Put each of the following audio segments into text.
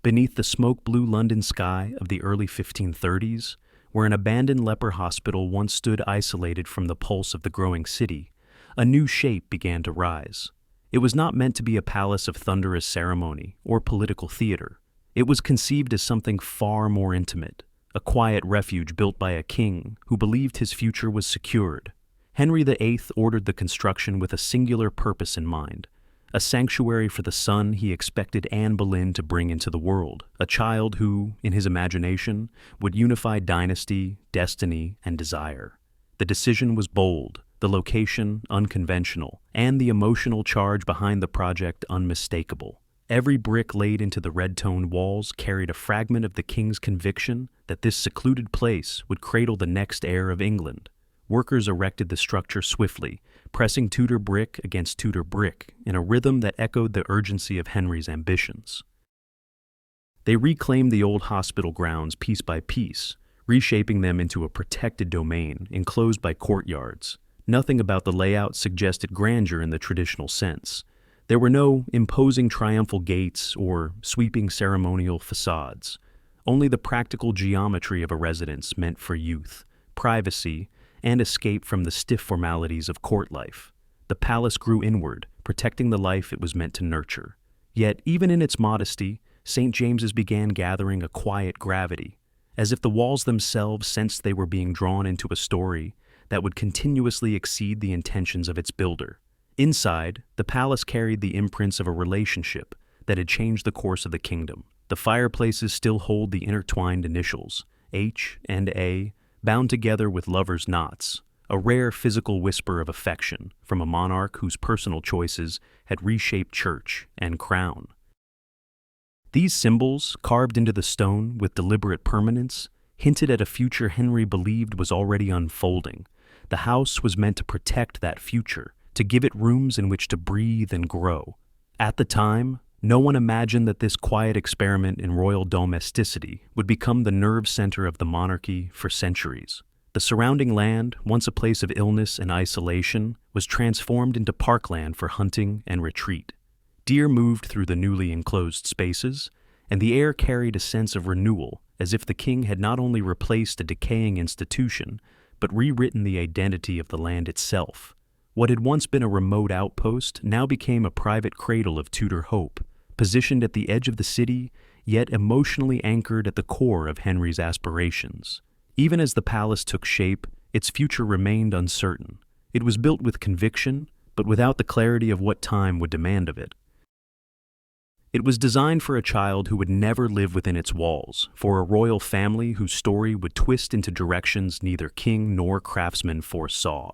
Beneath the smoke-blue London sky of the early 1530s, where an abandoned leper hospital once stood isolated from the pulse of the growing city, a new shape began to rise. It was not meant to be a palace of thunderous ceremony or political theater. It was conceived as something far more intimate, a quiet refuge built by a king who believed his future was secured. Henry VIII ordered the construction with a singular purpose in mind, a sanctuary for the son he expected Anne Boleyn to bring into the world, a child who, in his imagination, would unify dynasty, destiny, and desire. The decision was bold, the location unconventional, and the emotional charge behind the project unmistakable. Every brick laid into the red-toned walls carried a fragment of the king's conviction that this secluded place would cradle the next heir of England. Workers erected the structure swiftly, pressing Tudor brick against Tudor brick in a rhythm that echoed the urgency of Henry's ambitions. They reclaimed the old hospital grounds piece by piece, reshaping them into a protected domain enclosed by courtyards. Nothing about the layout suggested grandeur in the traditional sense. There were no imposing triumphal gates or sweeping ceremonial facades, only the practical geometry of a residence meant for youth, privacy, and escape from the stiff formalities of court life. The palace grew inward, protecting the life it was meant to nurture. Yet, even in its modesty, St. James's began gathering a quiet gravity, as if the walls themselves sensed they were being drawn into a story that would continuously exceed the intentions of its builder. Inside, the palace carried the imprints of a relationship that had changed the course of the kingdom. The fireplaces still hold the intertwined initials, H and A, bound together with lovers' knots, a rare physical whisper of affection from a monarch whose personal choices had reshaped church and crown. These symbols, carved into the stone with deliberate permanence, hinted at a future Henry believed was already unfolding. The house was meant to protect that future, to give it rooms in which to breathe and grow. At the time, no one imagined that this quiet experiment in royal domesticity would become the nerve center of the monarchy for centuries. The surrounding land, once a place of illness and isolation, was transformed into parkland for hunting and retreat. Deer moved through the newly enclosed spaces, and the air carried a sense of renewal, as if the king had not only replaced a decaying institution, but rewritten the identity of the land itself. What had once been a remote outpost now became a private cradle of Tudor hope, positioned at the edge of the city, yet emotionally anchored at the core of Henry's aspirations. Even as the palace took shape, its future remained uncertain. It was built with conviction, but without the clarity of what time would demand of it. It was designed for a child who would never live within its walls, for a royal family whose story would twist into directions neither king nor craftsman foresaw.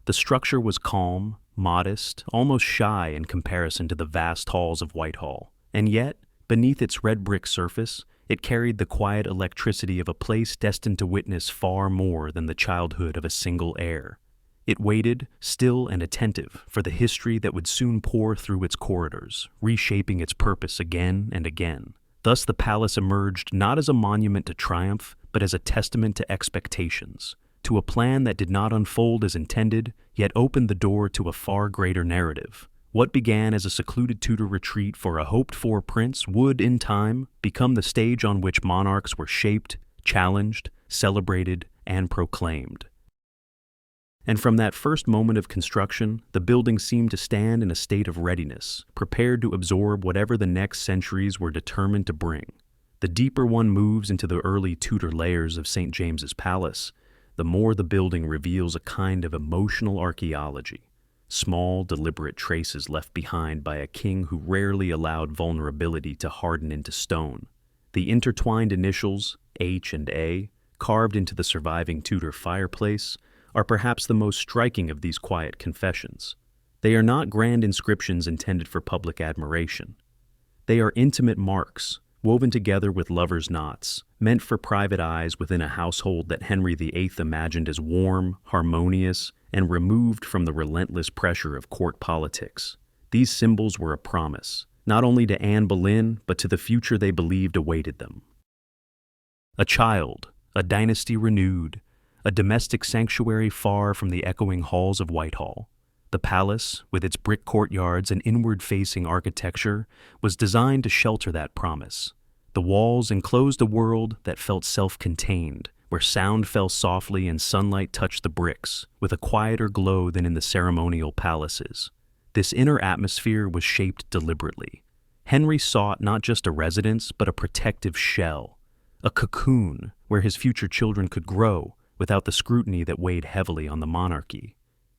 The structure was calm, modest, almost shy in comparison to the vast halls of Whitehall, and yet, beneath its red brick surface, it carried the quiet electricity of a place destined to witness far more than the childhood of a single heir. It waited, still and attentive, for the history that would soon pour through its corridors, reshaping its purpose again and again. Thus the palace emerged not as a monument to triumph, but as a testament to expectations, to a plan that did not unfold as intended, yet opened the door to a far greater narrative. What began as a secluded Tudor retreat for a hoped-for prince would, in time, become the stage on which monarchs were shaped, challenged, celebrated, and proclaimed. And from that first moment of construction, the building seemed to stand in a state of readiness, prepared to absorb whatever the next centuries were determined to bring. The deeper one moves into the early Tudor layers of St. James's Palace, the more the building reveals a kind of emotional archaeology, small, deliberate traces left behind by a king who rarely allowed vulnerability to harden into stone. The intertwined initials, H and A, carved into the surviving Tudor fireplace, are perhaps the most striking of these quiet confessions. They are not grand inscriptions intended for public admiration. They are intimate marks, woven together with lovers' knots, meant for private eyes within a household that Henry VIII imagined as warm, harmonious, and removed from the relentless pressure of court politics. These symbols were a promise, not only to Anne Boleyn, but to the future they believed awaited them. A child, a dynasty renewed, a domestic sanctuary far from the echoing halls of Whitehall. The palace, with its brick courtyards and inward-facing architecture, was designed to shelter that promise. The walls enclosed a world that felt self-contained, where sound fell softly and sunlight touched the bricks, with a quieter glow than in the ceremonial palaces. This inner atmosphere was shaped deliberately. Henry sought not just a residence, but a protective shell, a cocoon where his future children could grow without the scrutiny that weighed heavily on the monarchy.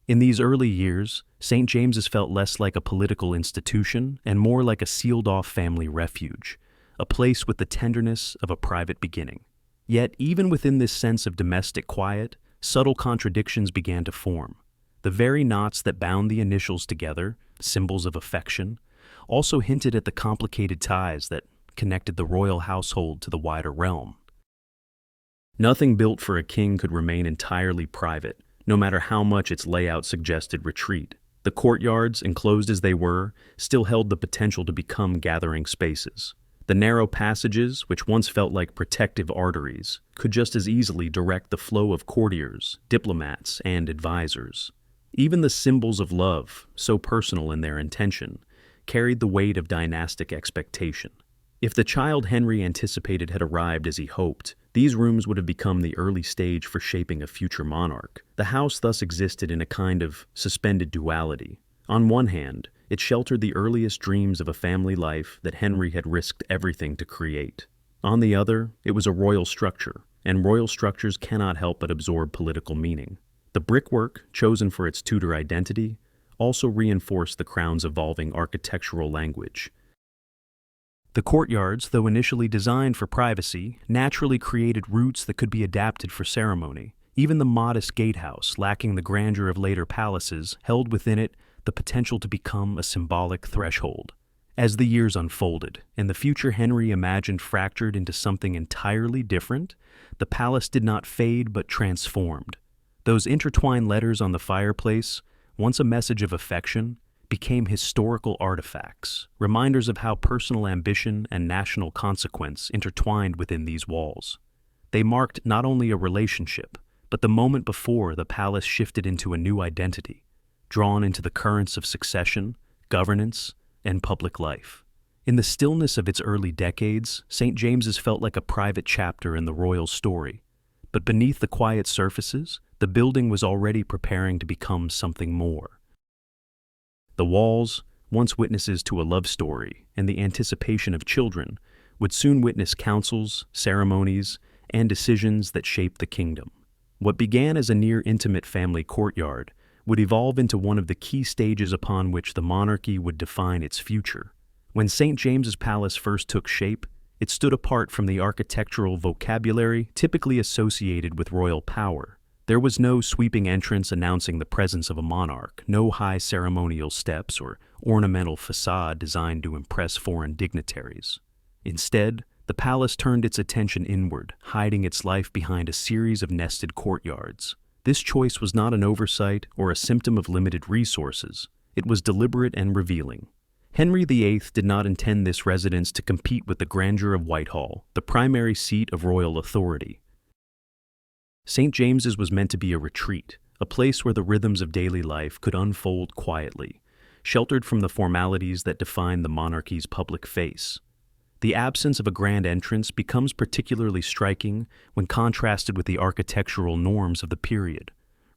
In these early years, St. James's felt less like a political institution and more like a sealed-off family refuge, a place with the tenderness of a private beginning. Yet, even within this sense of domestic quiet, subtle contradictions began to form. The very knots that bound the initials together, symbols of affection, also hinted at the complicated ties that connected the royal household to the wider realm. Nothing built for a king could remain entirely private, no matter how much its layout suggested retreat. The courtyards, enclosed as they were, still held the potential to become gathering spaces. The narrow passages, which once felt like protective arteries, could just as easily direct the flow of courtiers, diplomats, and advisors. Even the symbols of love, so personal in their intention, carried the weight of dynastic expectation. If the child Henry anticipated had arrived as he hoped, these rooms would have become the early stage for shaping a future monarch. The house thus existed in a kind of suspended duality. On one hand, it sheltered the earliest dreams of a family life that Henry had risked everything to create. On the other, it was a royal structure, and royal structures cannot help but absorb political meaning. The brickwork, chosen for its Tudor identity, also reinforced the crown's evolving architectural language. The courtyards, though initially designed for privacy, naturally created routes that could be adapted for ceremony. Even the modest gatehouse, lacking the grandeur of later palaces, held within it the potential to become a symbolic threshold. As the years unfolded, and the future Henry imagined fractured into something entirely different, the palace did not fade but transformed. Those intertwined letters on the fireplace, once a message of affection, became historical artifacts, reminders of how personal ambition and national consequence intertwined within these walls. They marked not only a relationship, but the moment before the palace shifted into a new identity, drawn into the currents of succession, governance, and public life. In the stillness of its early decades, St. James's felt like a private chapter in the royal story. But beneath the quiet surfaces, the building was already preparing to become something more. The walls, once witnesses to a love story and the anticipation of children, would soon witness councils, ceremonies, and decisions that shaped the kingdom. What began as a near-intimate family courtyard would evolve into one of the key stages upon which the monarchy would define its future. When St. James's Palace first took shape, it stood apart from the architectural vocabulary typically associated with royal power. There was no sweeping entrance announcing the presence of a monarch, no high ceremonial steps or ornamental facade designed to impress foreign dignitaries. Instead, the palace turned its attention inward, hiding its life behind a series of nested courtyards. This choice was not an oversight or a symptom of limited resources. It was deliberate and revealing. Henry VIII did not intend this residence to compete with the grandeur of Whitehall, the primary seat of royal authority. St. James's was meant to be a retreat, a place where the rhythms of daily life could unfold quietly, sheltered from the formalities that define the monarchy's public face. The absence of a grand entrance becomes particularly striking when contrasted with the architectural norms of the period.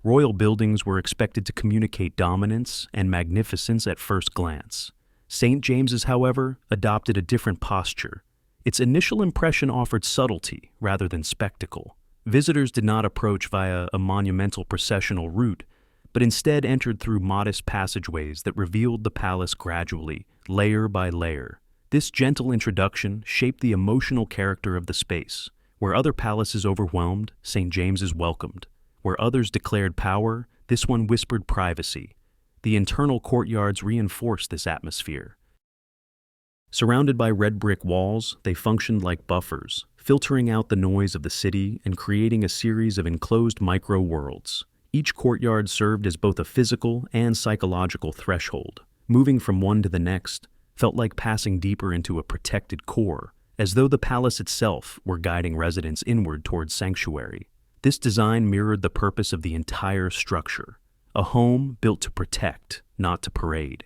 Royal buildings were expected to communicate dominance and magnificence at first glance. St. James's, however, adopted a different posture. Its initial impression offered subtlety rather than spectacle. Visitors did not approach via a monumental processional route, but instead entered through modest passageways that revealed the palace gradually, layer by layer. This gentle introduction shaped the emotional character of the space. Where other palaces overwhelmed, St. James's welcomed. Where others declared power, this one whispered privacy. The internal courtyards reinforced this atmosphere. Surrounded by red brick walls, they functioned like buffers, filtering out the noise of the city and creating a series of enclosed micro-worlds. Each courtyard served as both a physical and psychological threshold. Moving from one to the next felt like passing deeper into a protected core, as though the palace itself were guiding residents inward towards sanctuary. This design mirrored the purpose of the entire structure, a home built to protect, not to parade.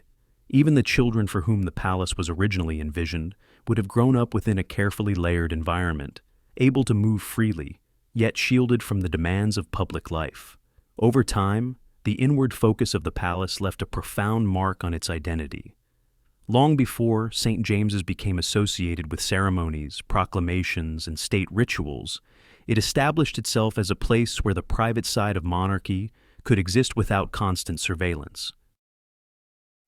Even the children for whom the palace was originally envisioned would have grown up within a carefully layered environment, able to move freely, yet shielded from the demands of public life. Over time, the inward focus of the palace left a profound mark on its identity. Long before St. James's became associated with ceremonies, proclamations, and state rituals, it established itself as a place where the private side of monarchy could exist without constant surveillance.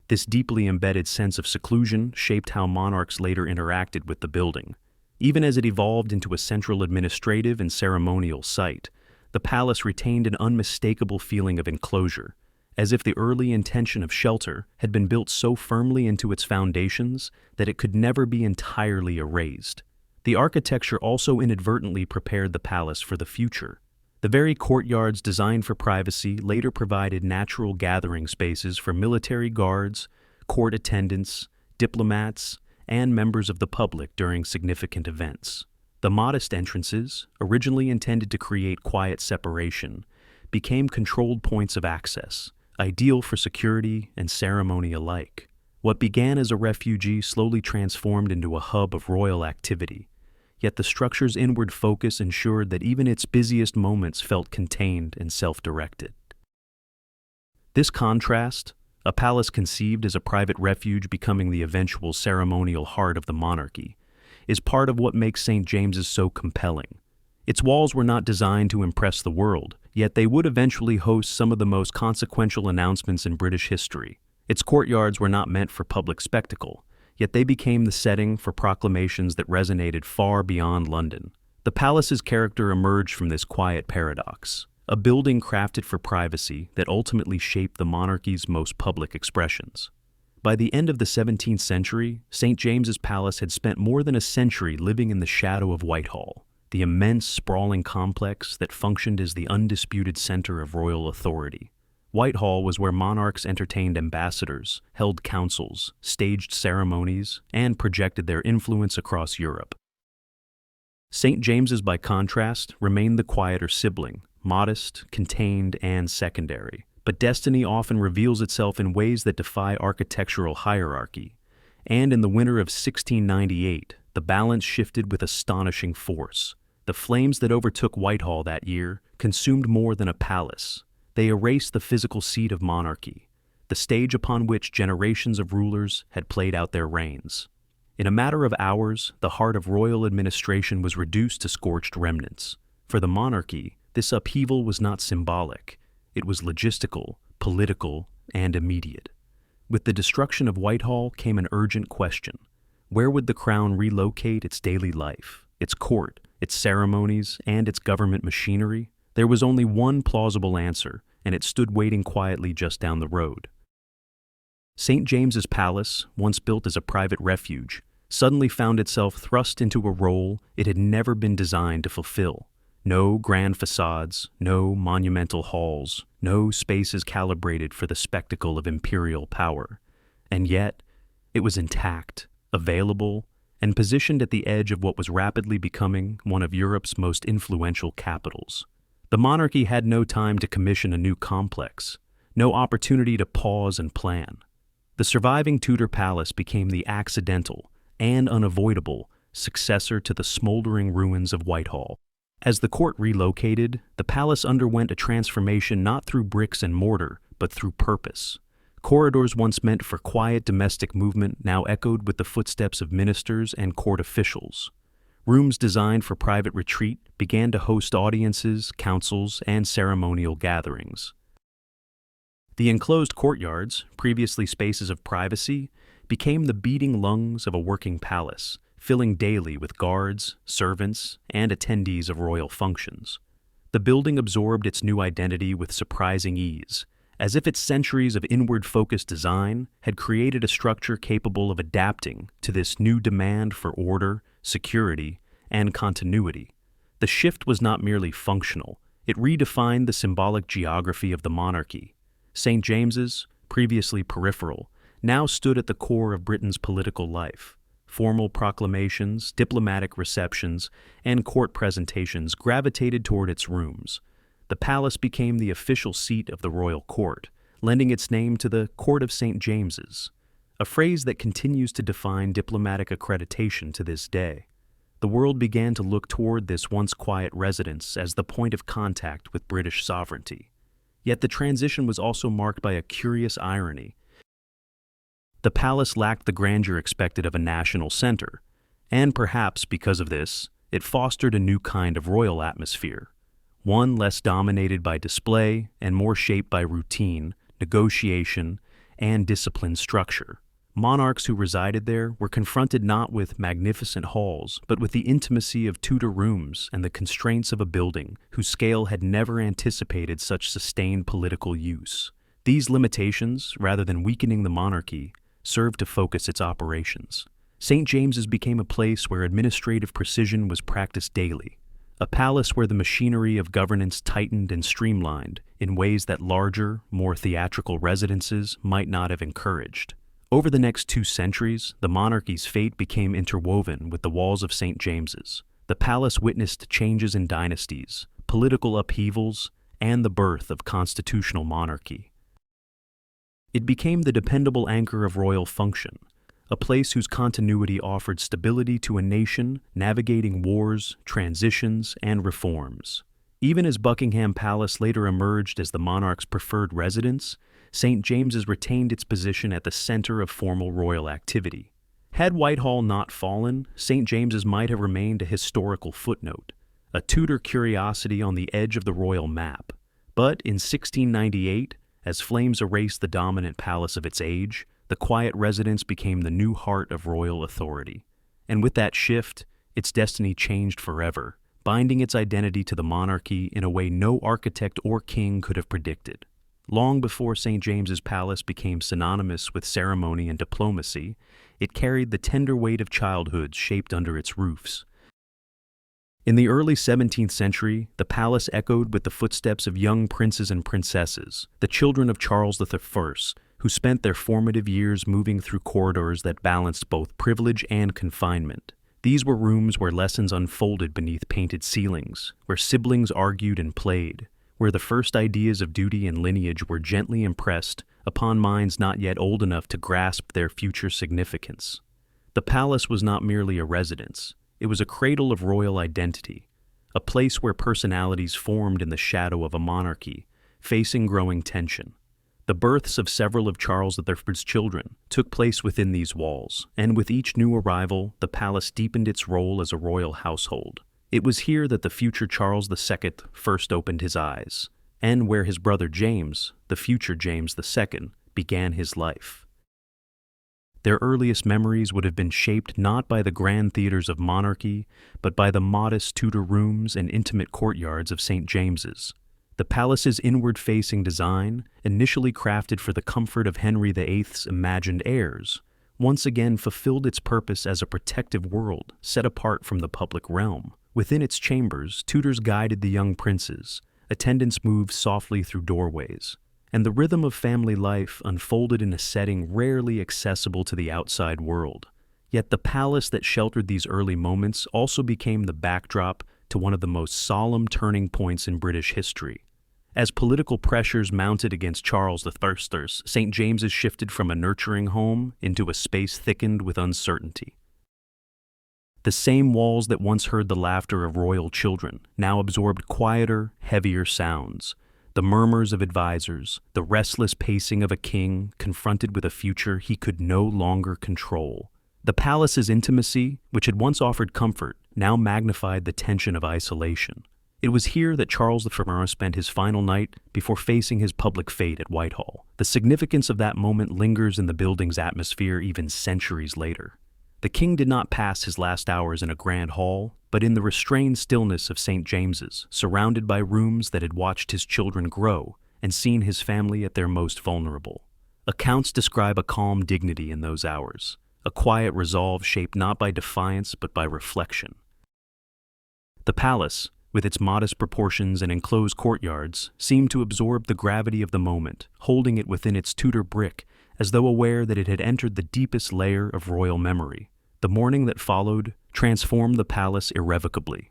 This deeply embedded sense of seclusion shaped how monarchs later interacted with the building. Even as it evolved into a central administrative and ceremonial site, the palace retained an unmistakable feeling of enclosure, as if the early intention of shelter had been built so firmly into its foundations that it could never be entirely erased. The architecture also inadvertently prepared the palace for the future. The very courtyards designed for privacy later provided natural gathering spaces for military guards, court attendants, diplomats, and members of the public during significant events. The modest entrances, originally intended to create quiet separation, became controlled points of access, ideal for security and ceremony alike. What began as a refuge slowly transformed into a hub of royal activity, yet the structure's inward focus ensured that even its busiest moments felt contained and self-directed. This contrast, a palace conceived as a private refuge becoming the eventual ceremonial heart of the monarchy, is part of what makes St. James's so compelling. Its walls were not designed to impress the world, yet they would eventually host some of the most consequential announcements in British history. Its courtyards were not meant for public spectacle, yet they became the setting for proclamations that resonated far beyond London. The palace's character emerged from this quiet paradox, a building crafted for privacy that ultimately shaped the monarchy's most public expressions. By the end of the 17th century, St. James's Palace had spent more than a century living in the shadow of Whitehall, the immense, sprawling complex that functioned as the undisputed center of royal authority. Whitehall was where monarchs entertained ambassadors, held councils, staged ceremonies, and projected their influence across Europe. St. James's, by contrast, remained the quieter sibling, modest, contained, and secondary. But destiny often reveals itself in ways that defy architectural hierarchy. And in the winter of 1698, the balance shifted with astonishing force. The flames that overtook Whitehall that year consumed more than a palace. They erased the physical seat of monarchy, the stage upon which generations of rulers had played out their reigns. In a matter of hours, the heart of royal administration was reduced to scorched remnants. For the monarchy, this upheaval was not symbolic. It was logistical, political, and immediate. With the destruction of Whitehall came an urgent question. Where would the crown relocate its daily life, its court, its ceremonies, and its government machinery? There was only one plausible answer, and it stood waiting quietly just down the road. St. James's Palace, once built as a private refuge, suddenly found itself thrust into a role it had never been designed to fulfill. No grand facades, no monumental halls, no spaces calibrated for the spectacle of imperial power. And yet, it was intact, available, and positioned at the edge of what was rapidly becoming one of Europe's most influential capitals. The monarchy had no time to commission a new complex, no opportunity to pause and plan. The surviving Tudor palace became the accidental and unavoidable successor to the smoldering ruins of Whitehall. As the court relocated, the palace underwent a transformation not through bricks and mortar, but through purpose. Corridors once meant for quiet domestic movement now echoed with the footsteps of ministers and court officials. Rooms designed for private retreat began to host audiences, councils, and ceremonial gatherings. The enclosed courtyards, previously spaces of privacy, became the beating lungs of a working palace, filling daily with guards, servants, and attendees of royal functions. The building absorbed its new identity with surprising ease, as if its centuries of inward-focused design had created a structure capable of adapting to this new demand for order, security, and continuity. The shift was not merely functional, it redefined the symbolic geography of the monarchy. St. James's, previously peripheral, now stood at the core of Britain's political life. Formal proclamations, diplomatic receptions, and court presentations gravitated toward its rooms. The palace became the official seat of the royal court, lending its name to the Court of St. James's. a phrase that continues to define diplomatic accreditation to this day. The world began to look toward this once quiet residence as the point of contact with British sovereignty. Yet the transition was also marked by a curious irony. The palace lacked the grandeur expected of a national center, and perhaps because of this, it fostered a new kind of royal atmosphere, one less dominated by display and more shaped by routine, negotiation, and disciplined structure. Monarchs who resided there were confronted not with magnificent halls, but with the intimacy of Tudor rooms and the constraints of a building whose scale had never anticipated such sustained political use. These limitations, rather than weakening the monarchy, served to focus its operations. St. James's became a place where administrative precision was practiced daily, a palace where the machinery of governance tightened and streamlined in ways that larger, more theatrical residences might not have encouraged. Over the next 2 centuries, the monarchy's fate became interwoven with the walls of St. James's. The palace witnessed changes in dynasties, political upheavals, and the birth of constitutional monarchy. It became the dependable anchor of royal function, a place whose continuity offered stability to a nation navigating wars, transitions, and reforms. Even as Buckingham Palace later emerged as the monarch's preferred residence, St. James's retained its position at the center of formal royal activity. Had Whitehall not fallen, St. James's might have remained a historical footnote, a Tudor curiosity on the edge of the royal map. But in 1698, as flames erased the dominant palace of its age, the quiet residence became the new heart of royal authority. And with that shift, its destiny changed forever, binding its identity to the monarchy in a way no architect or king could have predicted. Long before St. James's Palace became synonymous with ceremony and diplomacy, it carried the tender weight of childhood shaped under its roofs. In the early 17th century, the palace echoed with the footsteps of young princes and princesses, the children of Charles I, who spent their formative years moving through corridors that balanced both privilege and confinement. These were rooms where lessons unfolded beneath painted ceilings, where siblings argued and played, where the first ideas of duty and lineage were gently impressed upon minds not yet old enough to grasp their future significance. The palace was not merely a residence, it was a cradle of royal identity, a place where personalities formed in the shadow of a monarchy, facing growing tension. The births of several of Charles I's children took place within these walls, and with each new arrival, the palace deepened its role as a royal household. It was here that the future Charles II first opened his eyes, and where his brother James, the future James II, began his life. Their earliest memories would have been shaped not by the grand theaters of monarchy, but by the modest Tudor rooms and intimate courtyards of St. James's. The palace's inward-facing design, initially crafted for the comfort of Henry VIII's imagined heirs, once again fulfilled its purpose as a protective world set apart from the public realm. Within its chambers, tutors guided the young princes, attendants moved softly through doorways, and the rhythm of family life unfolded in a setting rarely accessible to the outside world. Yet the palace that sheltered these early moments also became the backdrop to one of the most solemn turning points in British history. As political pressures mounted against Charles I, St. James's shifted from a nurturing home into a space thickened with uncertainty. The same walls that once heard the laughter of royal children now absorbed quieter, heavier sounds, the murmurs of advisors, the restless pacing of a king confronted with a future he could no longer control. The palace's intimacy, which had once offered comfort, now magnified the tension of isolation. It was here that Charles I spent his final night before facing his public fate at Whitehall. The significance of that moment lingers in the building's atmosphere even centuries later. The king did not pass his last hours in a grand hall, but in the restrained stillness of St. James's, surrounded by rooms that had watched his children grow and seen his family at their most vulnerable. Accounts describe a calm dignity in those hours, a quiet resolve shaped not by defiance but by reflection. The palace, with its modest proportions and enclosed courtyards, seemed to absorb the gravity of the moment, holding it within its Tudor brick, as though aware that it had entered the deepest layer of royal memory. The morning that followed transformed the palace irrevocably.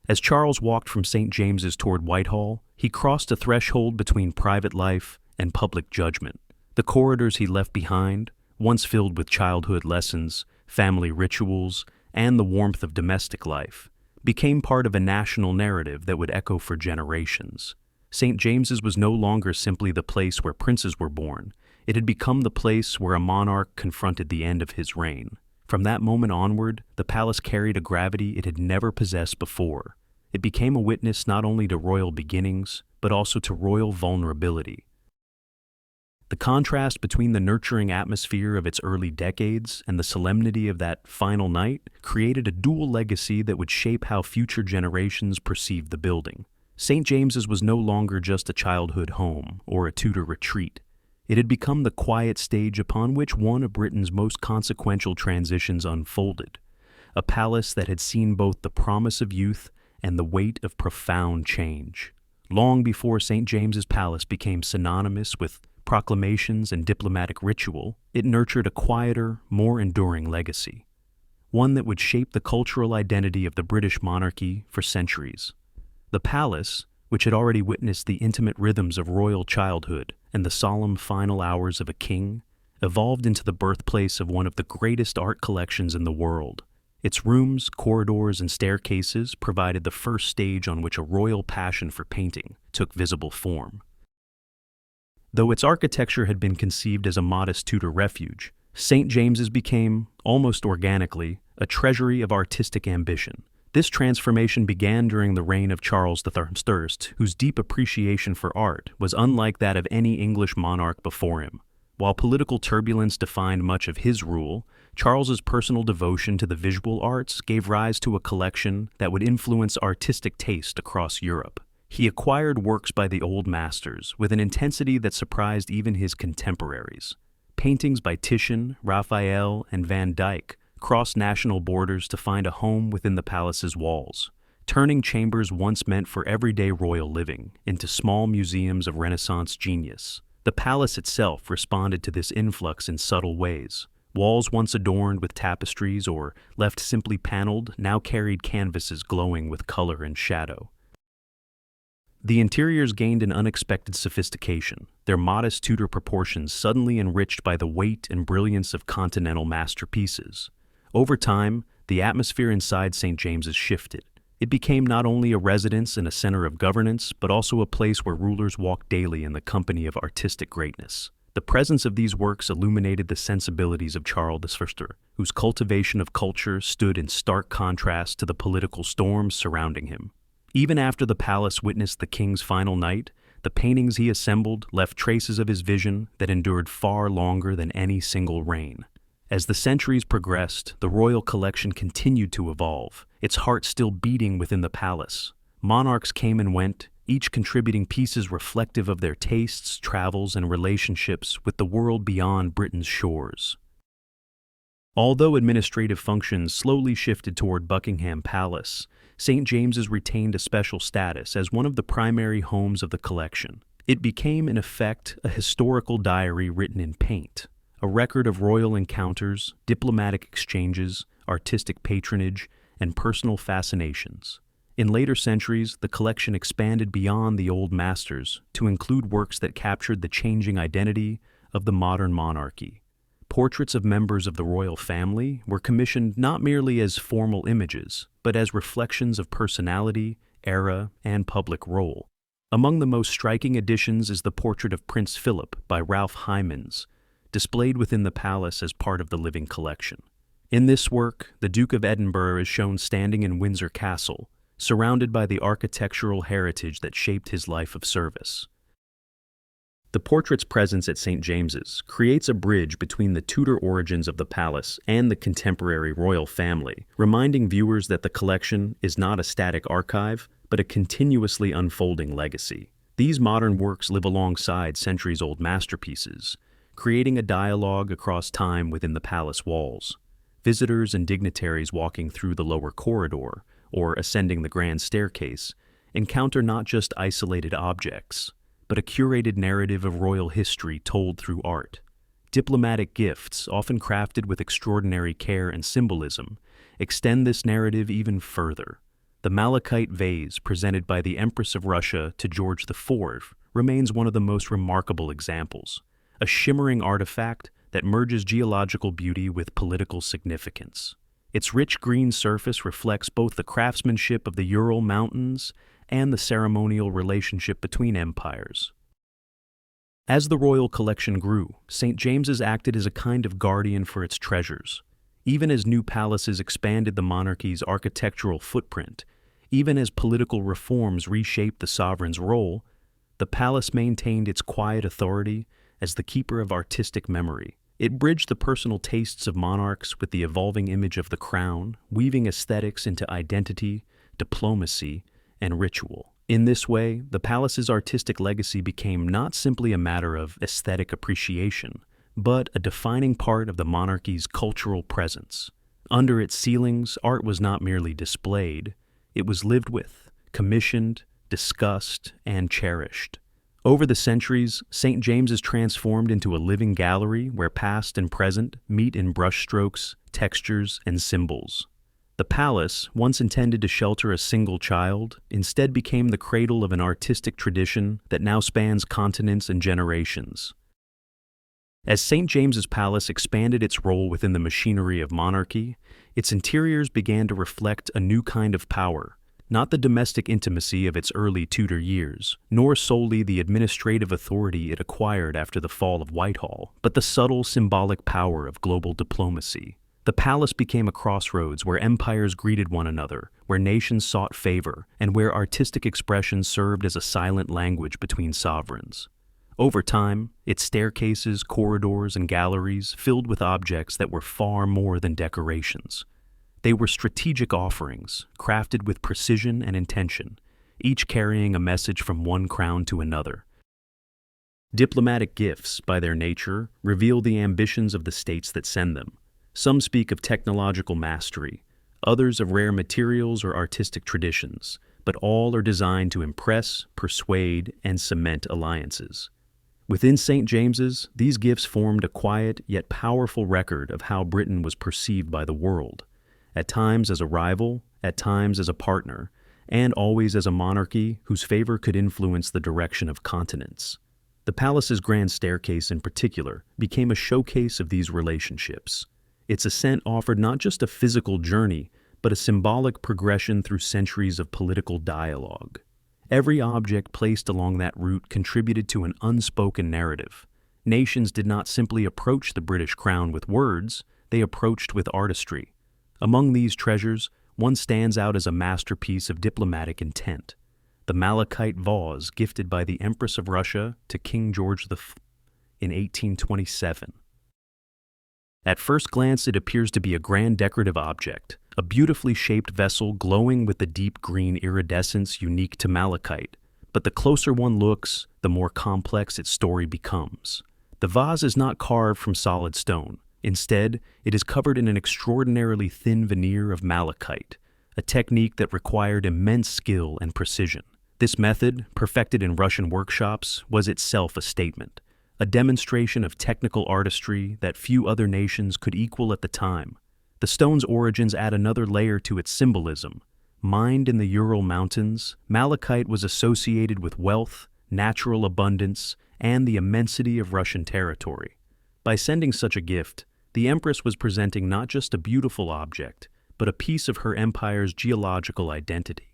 As Charles walked from St. James's toward Whitehall, he crossed a threshold between private life and public judgment. The corridors he left behind, once filled with childhood lessons, family rituals, and the warmth of domestic life, became part of a national narrative that would echo for generations. St. James's was no longer simply the place where princes were born. It had become the place where a monarch confronted the end of his reign. From that moment onward, the palace carried a gravity it had never possessed before. It became a witness not only to royal beginnings, but also to royal vulnerability. The contrast between the nurturing atmosphere of its early decades and the solemnity of that final night created a dual legacy that would shape how future generations perceived the building. St. James's was no longer just a childhood home or a Tudor retreat. It had become the quiet stage upon which one of Britain's most consequential transitions unfolded, a palace that had seen both the promise of youth and the weight of profound change. Long before St. James's Palace became synonymous with proclamations and diplomatic ritual, it nurtured a quieter, more enduring legacy, one that would shape the cultural identity of the British monarchy for centuries. The palace, which had already witnessed the intimate rhythms of royal childhood and the solemn final hours of a king, evolved into the birthplace of one of the greatest art collections in the world. Its rooms, corridors, and staircases provided the first stage on which a royal passion for painting took visible form. Though its architecture had been conceived as a modest Tudor refuge, St. James's became, almost organically, a treasury of artistic ambition. This transformation began during the reign of Charles III, whose deep appreciation for art was unlike that of any English monarch before him. While political turbulence defined much of his rule, Charles's personal devotion to the visual arts gave rise to a collection that would influence artistic taste across Europe. He acquired works by the old masters with an intensity that surprised even his contemporaries. Paintings by Titian, Raphael, and Van Dyck crossed national borders to find a home within the palace's walls, turning chambers once meant for everyday royal living into small museums of Renaissance genius. The palace itself responded to this influx in subtle ways. Walls once adorned with tapestries or left simply paneled now carried canvases glowing with color and shadow. The interiors gained an unexpected sophistication, their modest Tudor proportions suddenly enriched by the weight and brilliance of continental masterpieces. Over time, the atmosphere inside St. James's shifted. It became not only a residence and a center of governance, but also a place where rulers walked daily in the company of artistic greatness. The presence of these works illuminated the sensibilities of Charles I, whose cultivation of culture stood in stark contrast to the political storms surrounding him. Even after the palace witnessed the king's final night, the paintings he assembled left traces of his vision that endured far longer than any single reign. As the centuries progressed, the royal collection continued to evolve, its heart still beating within the palace. Monarchs came and went, each contributing pieces reflective of their tastes, travels, and relationships with the world beyond Britain's shores. Although administrative functions slowly shifted toward Buckingham Palace, St. James's retained a special status as one of the primary homes of the collection. It became, in effect, a historical diary written in paint, a record of royal encounters, diplomatic exchanges, artistic patronage, and personal fascinations. In later centuries, the collection expanded beyond the old masters to include works that captured the changing identity of the modern monarchy. Portraits of members of the royal family were commissioned not merely as formal images, but as reflections of personality, era, and public role. Among the most striking additions is the portrait of Prince Philip by Ralph Hymans, displayed within the palace as part of the living collection. In this work, the Duke of Edinburgh is shown standing in Windsor Castle, surrounded by the architectural heritage that shaped his life of service. The portrait's presence at St. James's creates a bridge between the Tudor origins of the palace and the contemporary royal family, reminding viewers that the collection is not a static archive, but a continuously unfolding legacy. These modern works live alongside centuries-old masterpieces, creating a dialogue across time within the palace walls. Visitors and dignitaries walking through the lower corridor or ascending the grand staircase encounter not just isolated objects, but a curated narrative of royal history told through art. Diplomatic gifts, often crafted with extraordinary care and symbolism, extend this narrative even further. The malachite vase presented by the Empress of Russia to George IV remains one of the most remarkable examples, a shimmering artifact that merges geological beauty with political significance. Its rich green surface reflects both the craftsmanship of the Ural Mountains and the ceremonial relationship between empires. As the royal collection grew, St. James's acted as a kind of guardian for its treasures. Even as new palaces expanded the monarchy's architectural footprint, even as political reforms reshaped the sovereign's role, the palace maintained its quiet authority as the keeper of artistic memory. It bridged the personal tastes of monarchs with the evolving image of the crown, weaving aesthetics into identity, diplomacy, and ritual. In this way, the palace's artistic legacy became not simply a matter of aesthetic appreciation, but a defining part of the monarchy's cultural presence. Under its ceilings, art was not merely displayed, it was lived with, commissioned, discussed, and cherished. Over the centuries, St. James's transformed into a living gallery where past and present meet in brushstrokes, textures, and symbols. The palace, once intended to shelter a single child, instead became the cradle of an artistic tradition that now spans continents and generations. As St. James's Palace expanded its role within the machinery of monarchy, its interiors began to reflect a new kind of power. Not the domestic intimacy of its early Tudor years, nor solely the administrative authority it acquired after the fall of Whitehall, but the subtle symbolic power of global diplomacy. The palace became a crossroads where empires greeted one another, where nations sought favor, and where artistic expression served as a silent language between sovereigns. Over time, its staircases, corridors, and galleries filled with objects that were far more than decorations. They were strategic offerings, crafted with precision and intention, each carrying a message from one crown to another. Diplomatic gifts, by their nature, reveal the ambitions of the states that send them. Some speak of technological mastery, others of rare materials or artistic traditions, but all are designed to impress, persuade, and cement alliances. Within St. James's, these gifts formed a quiet yet powerful record of how Britain was perceived by the world. At times as a rival, at times as a partner, and always as a monarchy whose favor could influence the direction of continents. The palace's grand staircase in particular became a showcase of these relationships. Its ascent offered not just a physical journey, but a symbolic progression through centuries of political dialogue. Every object placed along that route contributed to an unspoken narrative. Nations did not simply approach the British crown with words, they approached with artistry. Among these treasures, one stands out as a masterpiece of diplomatic intent, the malachite vase gifted by the Empress of Russia to King George V in 1827. At first glance, it appears to be a grand decorative object, a beautifully shaped vessel glowing with the deep green iridescence unique to malachite. But the closer one looks, the more complex its story becomes. The vase is not carved from solid stone. Instead, it is covered in an extraordinarily thin veneer of malachite, a technique that required immense skill and precision. This method, perfected in Russian workshops, was itself a statement, a demonstration of technical artistry that few other nations could equal at the time. The stone's origins add another layer to its symbolism. Mined in the Ural Mountains, malachite was associated with wealth, natural abundance, and the immensity of Russian territory. By sending such a gift, the Empress was presenting not just a beautiful object, but a piece of her empire's geological identity.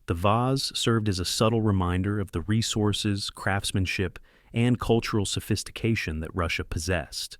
The vase served as a subtle reminder of the resources, craftsmanship, and cultural sophistication that Russia possessed.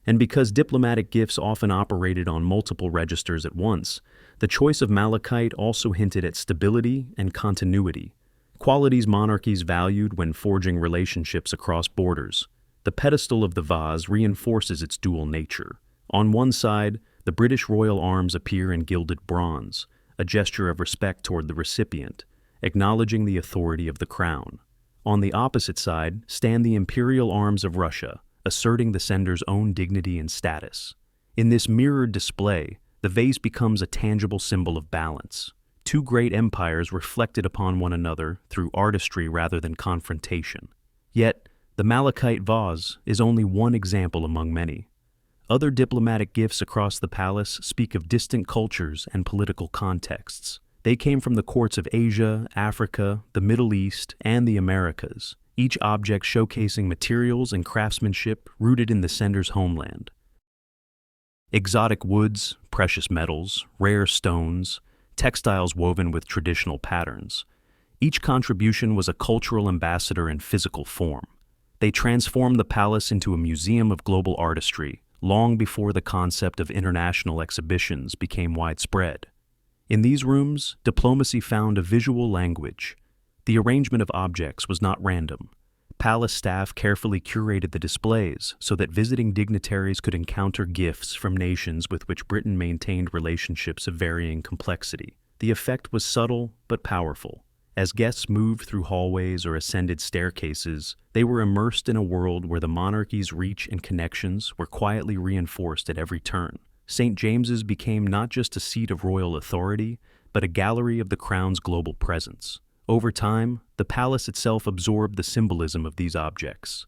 And because diplomatic gifts often operated on multiple registers at once, the choice of malachite also hinted at stability and continuity, qualities monarchies valued when forging relationships across borders. The pedestal of the vase reinforces its dual nature. On one side, the British royal arms appear in gilded bronze, a gesture of respect toward the recipient, acknowledging the authority of the crown. On the opposite side stand the imperial arms of Russia, asserting the sender's own dignity and status. In this mirrored display, the vase becomes a tangible symbol of balance. Two great empires reflected upon one another through artistry rather than confrontation. Yet, the malachite vase is only one example among many. Other diplomatic gifts across the palace speak of distant cultures and political contexts. They came from the courts of Asia, Africa, the Middle East, and the Americas, each object showcasing materials and craftsmanship rooted in the sender's homeland. Exotic woods, precious metals, rare stones, textiles woven with traditional patterns. Each contribution was a cultural ambassador in physical form. They transformed the palace into a museum of global artistry, long before the concept of international exhibitions became widespread. In these rooms, diplomacy found a visual language. The arrangement of objects was not random. Palace staff carefully curated the displays so that visiting dignitaries could encounter gifts from nations with which Britain maintained relationships of varying complexity. The effect was subtle but powerful. As guests moved through hallways or ascended staircases, they were immersed in a world where the monarchy's reach and connections were quietly reinforced at every turn. St. James's became not just a seat of royal authority, but a gallery of the crown's global presence. Over time, the palace itself absorbed the symbolism of these objects.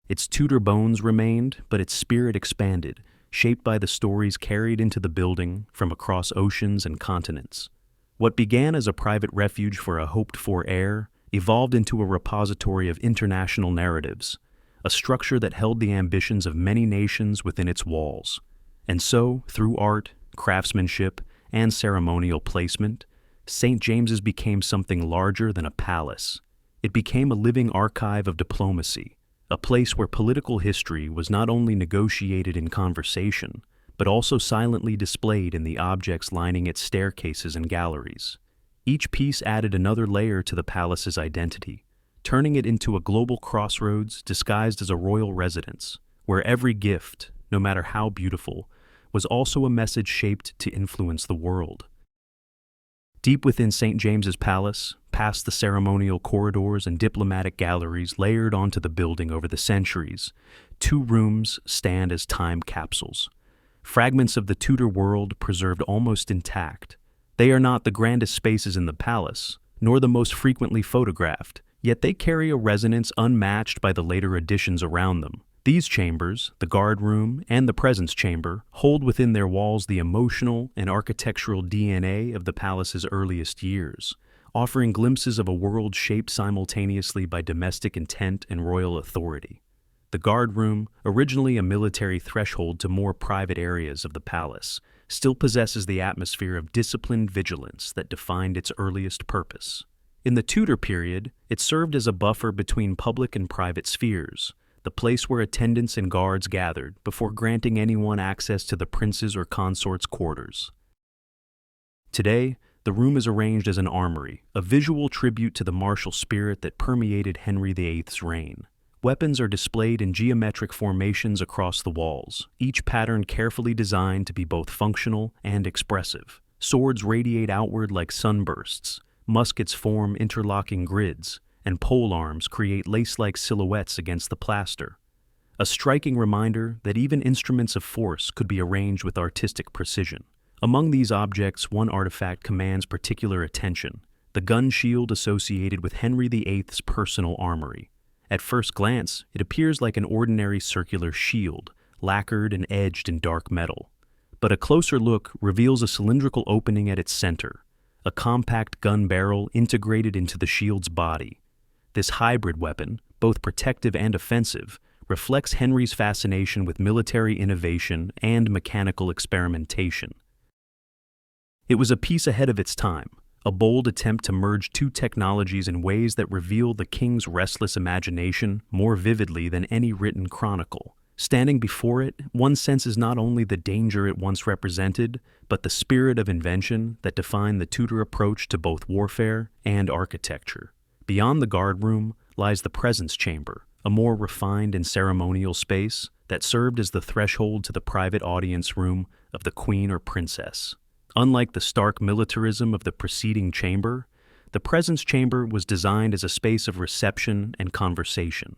Its Tudor bones remained, but its spirit expanded, shaped by the stories carried into the building from across oceans and continents. What began as a private refuge for a hoped-for heir evolved into a repository of international narratives, a structure that held the ambitions of many nations within its walls. And so, through art, craftsmanship, and ceremonial placement, St. James's became something larger than a palace. It became a living archive of diplomacy, a place where political history was not only negotiated in conversation, but also silently displayed in the objects lining its staircases and galleries. Each piece added another layer to the palace's identity, turning it into a global crossroads disguised as a royal residence, where every gift, no matter how beautiful, was also a message shaped to influence the world. Deep within St. James's Palace, past the ceremonial corridors and diplomatic galleries layered onto the building over the centuries, two rooms stand as time capsules. Fragments of the Tudor world preserved almost intact. They are not the grandest spaces in the palace, nor the most frequently photographed, yet they carry a resonance unmatched by the later additions around them. These chambers, the guard room and the presence chamber, hold within their walls the emotional and architectural DNA of the palace's earliest years, offering glimpses of a world shaped simultaneously by domestic intent and royal authority. The guard room, originally a military threshold to more private areas of the palace, still possesses the atmosphere of disciplined vigilance that defined its earliest purpose. In the Tudor period, it served as a buffer between public and private spheres, the place where attendants and guards gathered before granting anyone access to the prince's or consort's quarters. Today, the room is arranged as an armory, a visual tribute to the martial spirit that permeated Henry VIII's reign. Weapons are displayed in geometric formations across the walls, each pattern carefully designed to be both functional and expressive. Swords radiate outward like sunbursts, muskets form interlocking grids, and polearms create lace-like silhouettes against the plaster. A striking reminder that even instruments of force could be arranged with artistic precision. Among these objects, one artifact commands particular attention, the gun shield associated with Henry VIII's personal armory. At first glance, it appears like an ordinary circular shield, lacquered and edged in dark metal. But a closer look reveals a cylindrical opening at its center, a compact gun barrel integrated into the shield's body. This hybrid weapon, both protective and offensive, reflects Henry's fascination with military innovation and mechanical experimentation. It was a piece ahead of its time, a bold attempt to merge two technologies in ways that reveal the king's restless imagination more vividly than any written chronicle. Standing before it, one senses not only the danger it once represented, but the spirit of invention that defined the Tudor approach to both warfare and architecture. Beyond the guard room lies the presence chamber, a more refined and ceremonial space that served as the threshold to the private audience room of the queen or princess. Unlike the stark militarism of the preceding chamber, the presence chamber was designed as a space of reception and conversation,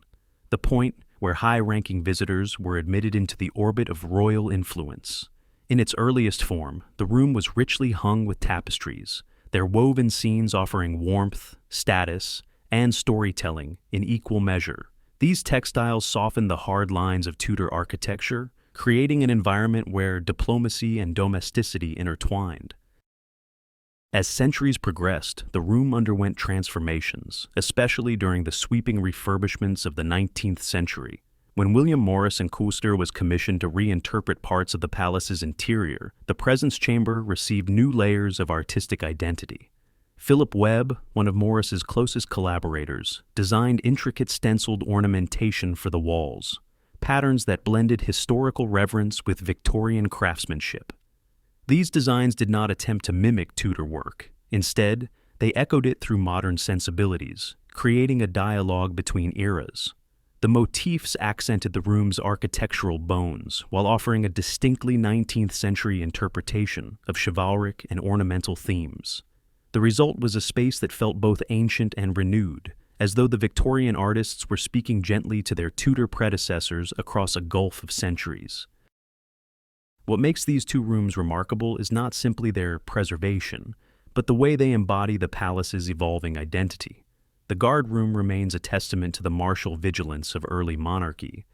the point where high-ranking visitors were admitted into the orbit of royal influence. In its earliest form, the room was richly hung with tapestries, their woven scenes offering warmth, status, and storytelling in equal measure. These textiles softened the hard lines of Tudor architecture, creating an environment where diplomacy and domesticity intertwined. As centuries progressed, the room underwent transformations, especially during the sweeping refurbishments of the 19th century. When William Morris and Coulter was commissioned to reinterpret parts of the palace's interior, the presence chamber received new layers of artistic identity. Philip Webb, one of Morris's closest collaborators, designed intricate stenciled ornamentation for the walls, patterns that blended historical reverence with Victorian craftsmanship. These designs did not attempt to mimic Tudor work. Instead, they echoed it through modern sensibilities, creating a dialogue between eras. The motifs accented the room's architectural bones while offering a distinctly 19th century interpretation of chivalric and ornamental themes. The result was a space that felt both ancient and renewed, as though the Victorian artists were speaking gently to their Tudor predecessors across a gulf of centuries. What makes these two rooms remarkable is not simply their preservation, but the way they embody the palace's evolving identity. The guard room remains a testament to the martial vigilance of early monarchy,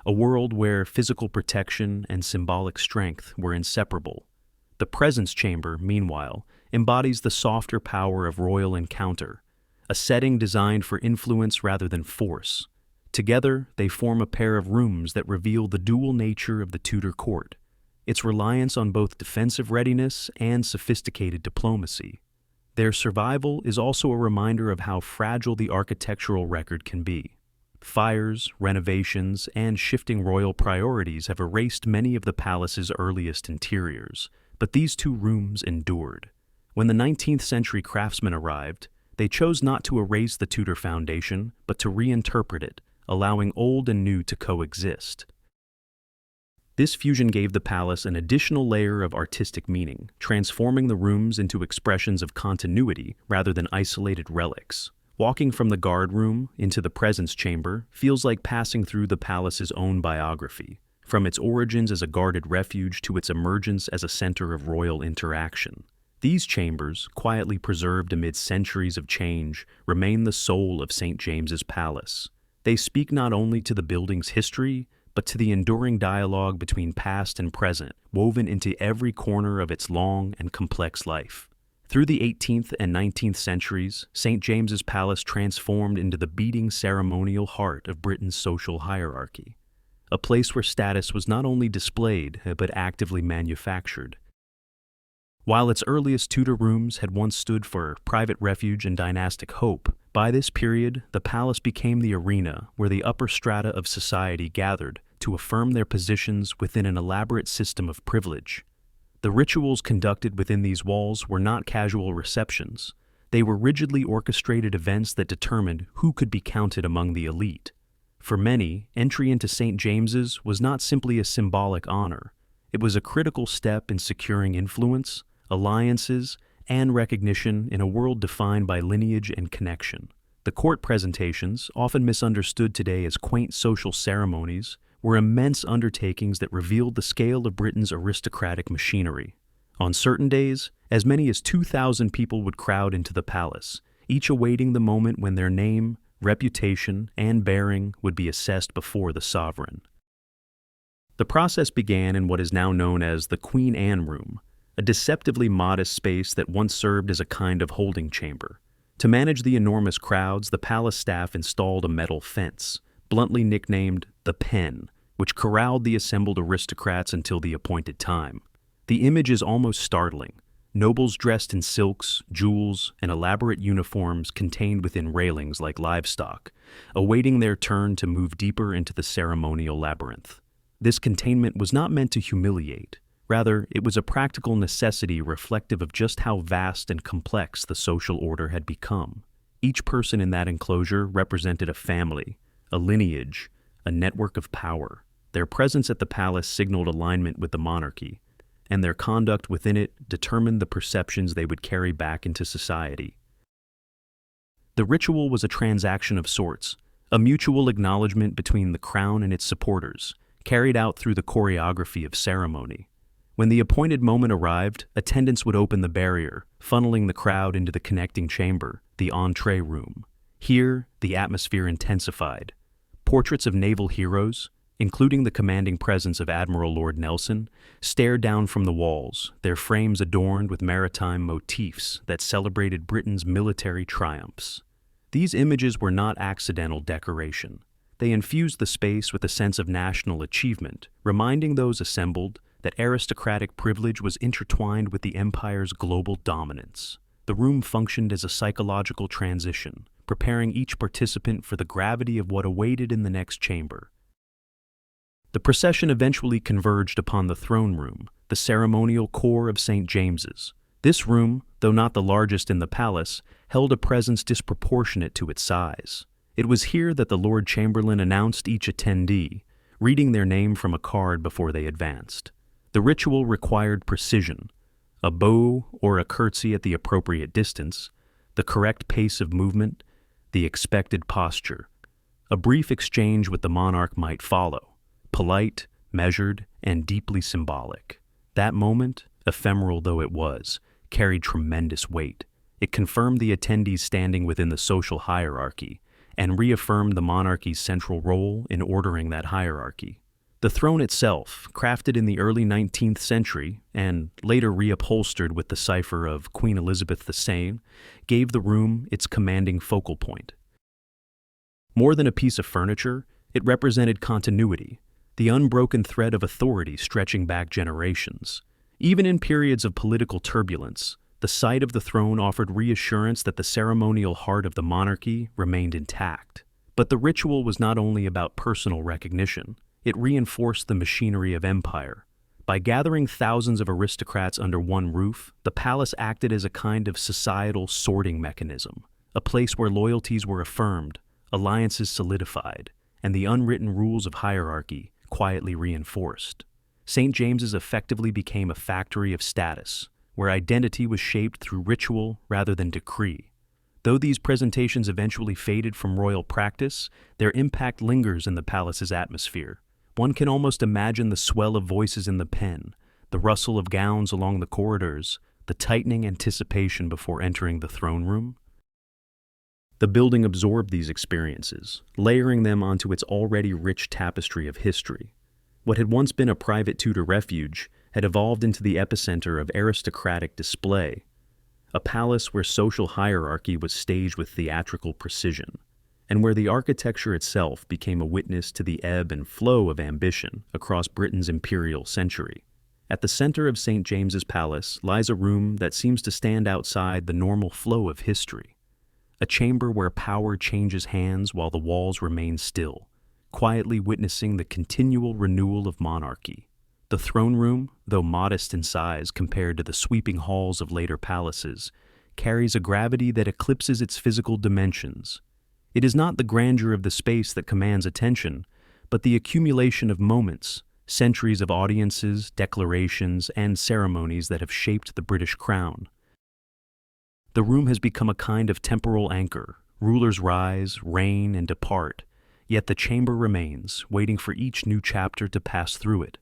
a world where physical protection and symbolic strength were inseparable. The presence chamber, meanwhile, embodies the softer power of royal encounter, a setting designed for influence rather than force. Together, they form a pair of rooms that reveal the dual nature of the Tudor court, its reliance on both defensive readiness and sophisticated diplomacy. Their survival is also a reminder of how fragile the architectural record can be. Fires, renovations, and shifting royal priorities have erased many of the palace's earliest interiors, but these two rooms endured. When the 19th century craftsmen arrived, they chose not to erase the Tudor foundation, but to reinterpret it, allowing old and new to coexist. This fusion gave the palace an additional layer of artistic meaning, transforming the rooms into expressions of continuity rather than isolated relics. Walking from the guard room into the presence chamber feels like passing through the palace's own biography, from its origins as a guarded refuge to its emergence as a center of royal interaction. These chambers, quietly preserved amid centuries of change, remain the soul of St. James's Palace. They speak not only to the building's history, but to the enduring dialogue between past and present, woven into every corner of its long and complex life. Through the 18th and 19th centuries, St. James's Palace transformed into the beating ceremonial heart of Britain's social hierarchy, a place where status was not only displayed, but actively manufactured. While its earliest Tudor rooms had once stood for private refuge and dynastic hope, by this period, the palace became the arena where the upper strata of society gathered to affirm their positions within an elaborate system of privilege. The rituals conducted within these walls were not casual receptions. They were rigidly orchestrated events that determined who could be counted among the elite. For many, entry into St. James's was not simply a symbolic honor. It was a critical step in securing influence, alliances, and recognition in a world defined by lineage and connection. The court presentations, often misunderstood today as quaint social ceremonies, were immense undertakings that revealed the scale of Britain's aristocratic machinery. On certain days, as many as 2,000 people would crowd into the palace, each awaiting the moment when their name, reputation, and bearing would be assessed before the sovereign. The process began in what is now known as the Queen Anne Room, a deceptively modest space that once served as a kind of holding chamber. To manage the enormous crowds, the palace staff installed a metal fence, bluntly nicknamed the Pen, which corralled the assembled aristocrats until the appointed time. The image is almost startling. Nobles dressed in silks, jewels, and elaborate uniforms contained within railings like livestock, awaiting their turn to move deeper into the ceremonial labyrinth. This containment was not meant to humiliate. Rather, it was a practical necessity reflective of just how vast and complex the social order had become. Each person in that enclosure represented a family, a lineage, a network of power. Their presence at the palace signaled alignment with the monarchy, and their conduct within it determined the perceptions they would carry back into society. The ritual was a transaction of sorts, a mutual acknowledgement between the crown and its supporters, carried out through the choreography of ceremony. When the appointed moment arrived, attendants would open the barrier, funneling the crowd into the connecting chamber, the entree room. Here, the atmosphere intensified. Portraits of naval heroes, including the commanding presence of Admiral Lord Nelson, stared down from the walls, their frames adorned with maritime motifs that celebrated Britain's military triumphs. These images were not accidental decoration. They infused the space with a sense of national achievement, reminding those assembled that aristocratic privilege was intertwined with the empire's global dominance. The room functioned as a psychological transition, preparing each participant for the gravity of what awaited in the next chamber. The procession eventually converged upon the throne room, the ceremonial core of St. James's. This room, though not the largest in the palace, held a presence disproportionate to its size. It was here that the Lord Chamberlain announced each attendee, reading their name from a card before they advanced. The ritual required precision, a bow or a curtsy at the appropriate distance, the correct pace of movement, the expected posture. A brief exchange with the monarch might follow, polite, measured, and deeply symbolic. That moment, ephemeral though it was, carried tremendous weight. It confirmed the attendees' standing within the social hierarchy and reaffirmed the monarchy's central role in ordering that hierarchy. The throne itself, crafted in the early 19th century and later reupholstered with the cipher of Queen Elizabeth II, gave the room its commanding focal point. More than a piece of furniture, it represented continuity, the unbroken thread of authority stretching back generations. Even in periods of political turbulence, the sight of the throne offered reassurance that the ceremonial heart of the monarchy remained intact. But the ritual was not only about personal recognition. It reinforced the machinery of empire. By gathering thousands of aristocrats under one roof, the palace acted as a kind of societal sorting mechanism, a place where loyalties were affirmed, alliances solidified, and the unwritten rules of hierarchy quietly reinforced. St. James's effectively became a factory of status, where identity was shaped through ritual rather than decree. Though these presentations eventually faded from royal practice, their impact lingers in the palace's atmosphere. One can almost imagine the swell of voices in the pen, the rustle of gowns along the corridors, the tightening anticipation before entering the throne room. The building absorbed these experiences, layering them onto its already rich tapestry of history. What had once been a private Tudor refuge had evolved into the epicenter of aristocratic display, a palace where social hierarchy was staged with theatrical precision, and where the architecture itself became a witness to the ebb and flow of ambition across Britain's imperial century. At the center of St. James's Palace lies a room that seems to stand outside the normal flow of history, a chamber where power changes hands while the walls remain still, quietly witnessing the continual renewal of monarchy. The throne room, though modest in size compared to the sweeping halls of later palaces, carries a gravity that eclipses its physical dimensions. It is not the grandeur of the space that commands attention, but the accumulation of moments, centuries of audiences, declarations, and ceremonies that have shaped the British crown. The room has become a kind of temporal anchor. Rulers rise, reign, and depart, yet the chamber remains, waiting for each new chapter to pass through it.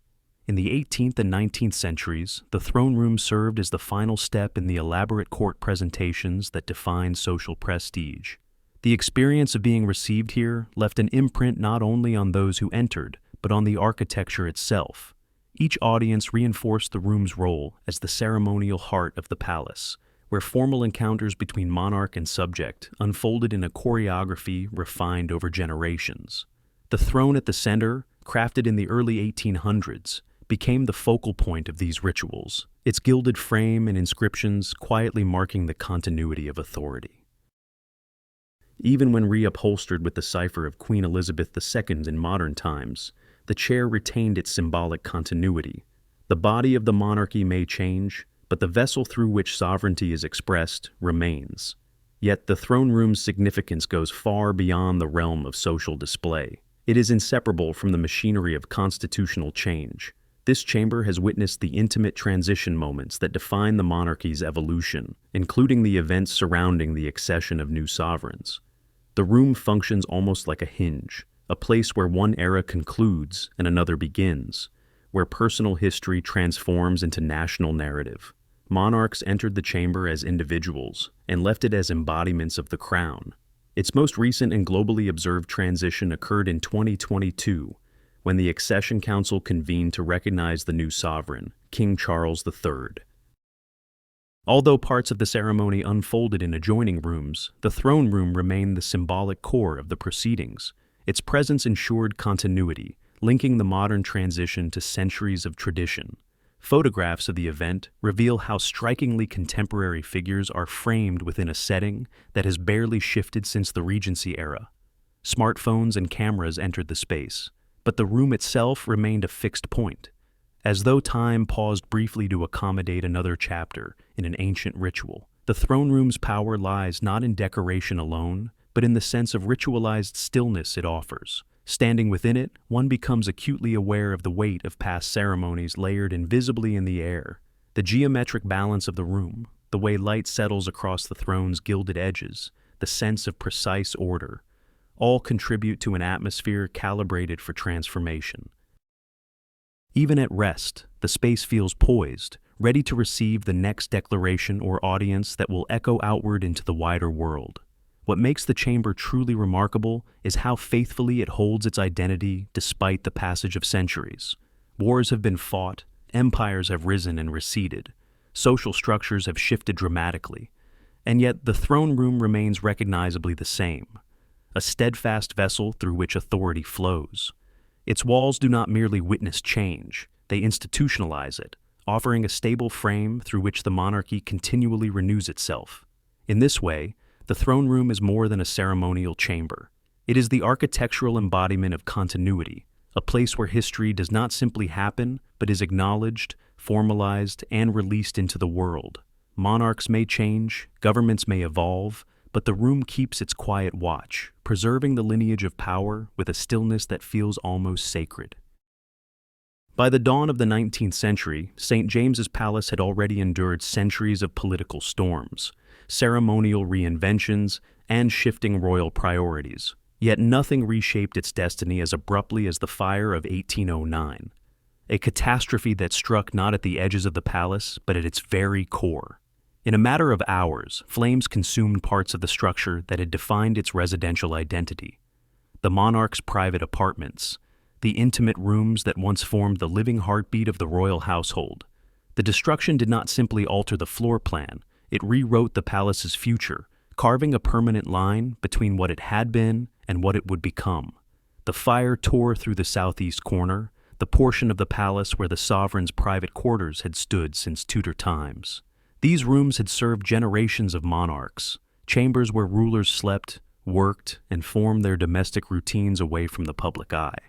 In the 18th and 19th centuries, the throne room served as the final step in the elaborate court presentations that defined social prestige. The experience of being received here left an imprint not only on those who entered, but on the architecture itself. Each audience reinforced the room's role as the ceremonial heart of the palace, where formal encounters between monarch and subject unfolded in a choreography refined over generations. The throne at the center, crafted in the early 1800s, became the focal point of these rituals, its gilded frame and inscriptions quietly marking the continuity of authority. Even when reupholstered with the cipher of Queen Elizabeth II in modern times, the chair retained its symbolic continuity. The body of the monarchy may change, but the vessel through which sovereignty is expressed remains. Yet the throne room's significance goes far beyond the realm of social display. It is inseparable from the machinery of constitutional change. This chamber has witnessed the intimate transition moments that define the monarchy's evolution, including the events surrounding the accession of new sovereigns. The room functions almost like a hinge, a place where one era concludes and another begins, where personal history transforms into national narrative. Monarchs entered the chamber as individuals and left it as embodiments of the crown. Its most recent and globally observed transition occurred in 2022, when the Accession Council convened to recognize the new sovereign, King Charles III. Although parts of the ceremony unfolded in adjoining rooms, the throne room remained the symbolic core of the proceedings. Its presence ensured continuity, linking the modern transition to centuries of tradition. Photographs of the event reveal how strikingly contemporary figures are framed within a setting that has barely shifted since the Regency era. Smartphones and cameras entered the space, but the room itself remained a fixed point, as though time paused briefly to accommodate another chapter in an ancient ritual. The throne room's power lies not in decoration alone, but in the sense of ritualized stillness it offers. Standing within it, one becomes acutely aware of the weight of past ceremonies layered invisibly in the air. The geometric balance of the room, the way light settles across the throne's gilded edges, the sense of precise order, all contribute to an atmosphere calibrated for transformation. Even at rest, the space feels poised, ready to receive the next declaration or audience that will echo outward into the wider world. What makes the chamber truly remarkable is how faithfully it holds its identity despite the passage of centuries. Wars have been fought, empires have risen and receded, social structures have shifted dramatically, and yet the throne room remains recognizably the same, a steadfast vessel through which authority flows. Its walls do not merely witness change, they institutionalize it, offering a stable frame through which the monarchy continually renews itself. In this way, the throne room is more than a ceremonial chamber. It is the architectural embodiment of continuity, a place where history does not simply happen, but is acknowledged, formalized, and released into the world. Monarchs may change, governments may evolve, but the room keeps its quiet watch, preserving the lineage of power with a stillness that feels almost sacred. By the dawn of the 19th century, St. James's Palace had already endured centuries of political storms, ceremonial reinventions, and shifting royal priorities. Yet nothing reshaped its destiny as abruptly as the fire of 1809, a catastrophe that struck not at the edges of the palace, but at its very core. In a matter of hours, flames consumed parts of the structure that had defined its residential identity. The monarch's private apartments, the intimate rooms that once formed the living heartbeat of the royal household. The destruction did not simply alter the floor plan, it rewrote the palace's future, carving a permanent line between what it had been and what it would become. The fire tore through the southeast corner, the portion of the palace where the sovereign's private quarters had stood since Tudor times. These rooms had served generations of monarchs, chambers where rulers slept, worked, and formed their domestic routines away from the public eye.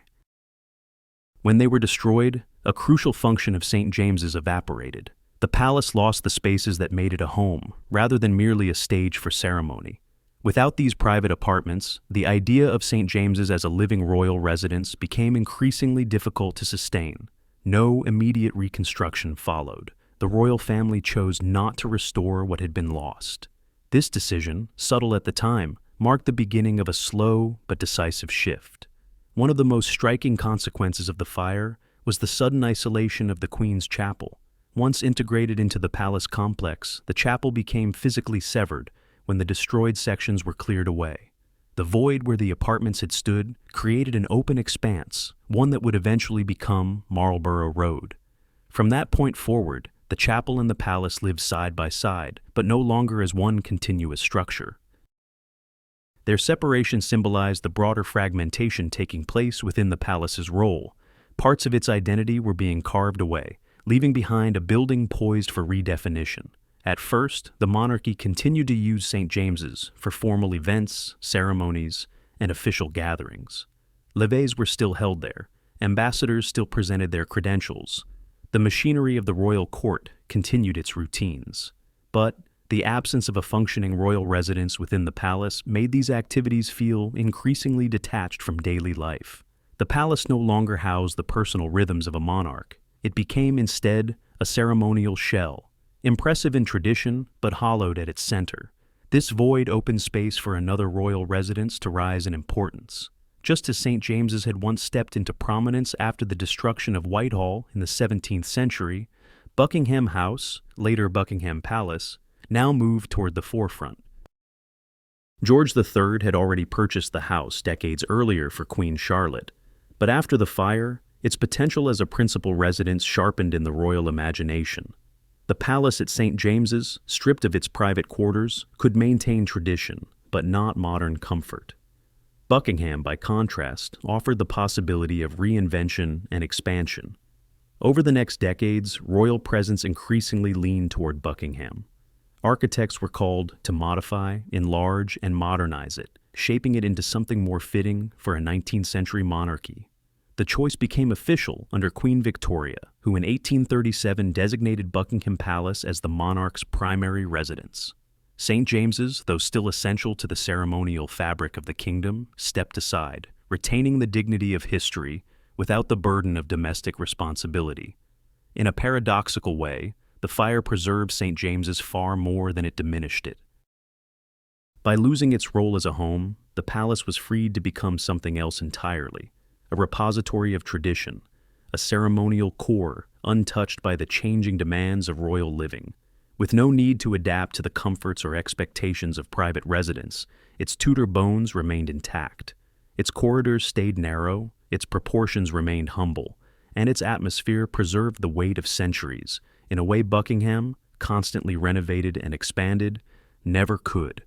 When they were destroyed, a crucial function of St. James's evaporated. The palace lost the spaces that made it a home, rather than merely a stage for ceremony. Without these private apartments, the idea of St. James's as a living royal residence became increasingly difficult to sustain. No immediate reconstruction followed. The royal family chose not to restore what had been lost. This decision, subtle at the time, marked the beginning of a slow but decisive shift. One of the most striking consequences of the fire was the sudden isolation of the Queen's Chapel. Once integrated into the palace complex, the chapel became physically severed when the destroyed sections were cleared away. The void where the apartments had stood created an open expanse, one that would eventually become Marlborough Road. From that point forward, the chapel and the palace lived side by side, but no longer as one continuous structure. Their separation symbolized the broader fragmentation taking place within the palace's role. Parts of its identity were being carved away, leaving behind a building poised for redefinition. At first, the monarchy continued to use St. James's for formal events, ceremonies, and official gatherings. Levees were still held there, ambassadors still presented their credentials. The machinery of the royal court continued its routines. But the absence of a functioning royal residence within the palace made these activities feel increasingly detached from daily life. The palace no longer housed the personal rhythms of a monarch. It became instead a ceremonial shell, impressive in tradition but hollowed at its center. This void opened space for another royal residence to rise in importance. Just as St. James's had once stepped into prominence after the destruction of Whitehall in the 17th century, Buckingham House, later Buckingham Palace, now moved toward the forefront. George III had already purchased the house decades earlier for Queen Charlotte, But after the fire, its potential as a principal residence sharpened in the royal imagination. The palace at St. James's, stripped of its private quarters, could maintain tradition, but not modern comfort. Buckingham, by contrast, offered the possibility of reinvention and expansion. Over the next decades, royal presence increasingly leaned toward Buckingham. Architects were called to modify, enlarge, and modernize it, shaping it into something more fitting for a 19th century monarchy. The choice became official under Queen Victoria, who in 1837 designated Buckingham Palace as the monarch's primary residence. St. James's, though still essential to the ceremonial fabric of the kingdom, stepped aside, retaining the dignity of history without the burden of domestic responsibility. In a paradoxical way, the fire preserved St. James's far more than it diminished it. By losing its role as a home, the palace was freed to become something else entirely, a repository of tradition, a ceremonial core untouched by the changing demands of royal living. With no need to adapt to the comforts or expectations of private residence, its Tudor bones remained intact. Its corridors stayed narrow, its proportions remained humble, and its atmosphere preserved the weight of centuries in a way Buckingham, constantly renovated and expanded, never could.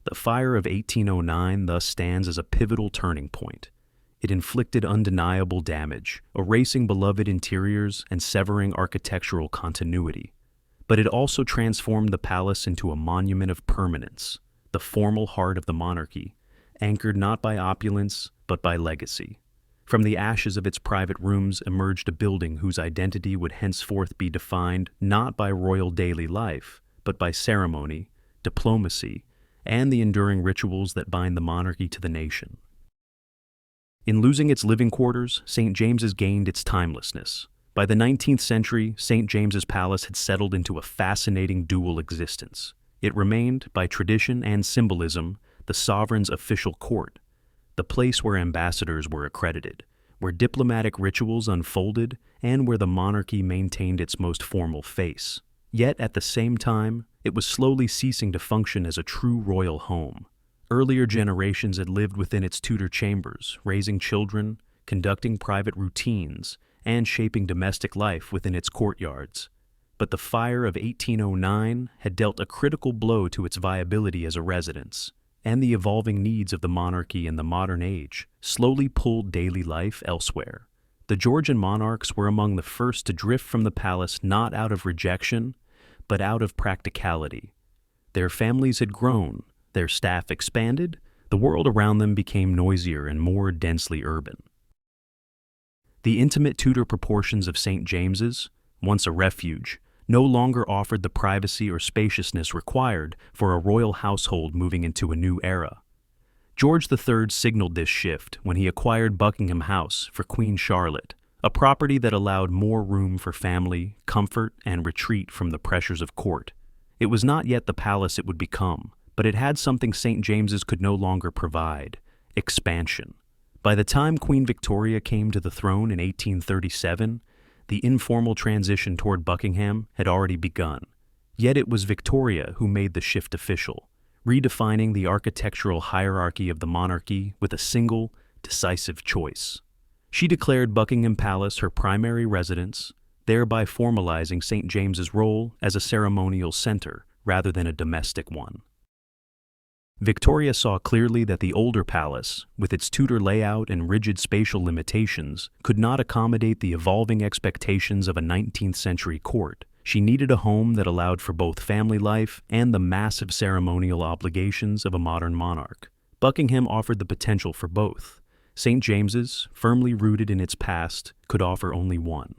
The fire of 1809 thus stands as a pivotal turning point. It inflicted undeniable damage, erasing beloved interiors and severing architectural continuity. But it also transformed the palace into a monument of permanence, the formal heart of the monarchy, anchored not by opulence, but by legacy. From the ashes of its private rooms emerged a building whose identity would henceforth be defined not by royal daily life, but by ceremony, diplomacy, and the enduring rituals that bind the monarchy to the nation. In losing its living quarters, St. James's gained its timelessness. By the 19th century, St. James's Palace had settled into a fascinating dual existence. It remained, by tradition and symbolism, the sovereign's official court, the place where ambassadors were accredited, where diplomatic rituals unfolded, and where the monarchy maintained its most formal face. Yet, at the same time, it was slowly ceasing to function as a true royal home. Earlier generations had lived within its Tudor chambers, raising children, conducting private routines, and shaping domestic life within its courtyards. But the fire of 1809 had dealt a critical blow to its viability as a residence, and the evolving needs of the monarchy in the modern age slowly pulled daily life elsewhere. The Georgian monarchs were among the first to drift from the palace not out of rejection, but out of practicality. Their families had grown, their staff expanded, the world around them became noisier and more densely urban. The intimate Tudor proportions of St. James's, once a refuge, no longer offered the privacy or spaciousness required for a royal household moving into a new era. George III signaled this shift when he acquired Buckingham House for Queen Charlotte, a property that allowed more room for family, comfort, and retreat from the pressures of court. It was not yet the palace it would become, but it had something St. James's could no longer provide: expansion. By the time Queen Victoria came to the throne in 1837, the informal transition toward Buckingham had already begun. Yet it was Victoria who made the shift official, redefining the architectural hierarchy of the monarchy with a single, decisive choice. She declared Buckingham Palace her primary residence, thereby formalizing St. James's role as a ceremonial center rather than a domestic one. Victoria saw clearly that the older palace, with its Tudor layout and rigid spatial limitations, could not accommodate the evolving expectations of a 19th century court. She needed a home that allowed for both family life and the massive ceremonial obligations of a modern monarch. Buckingham offered the potential for both. St. James's, firmly rooted in its past, could offer only one.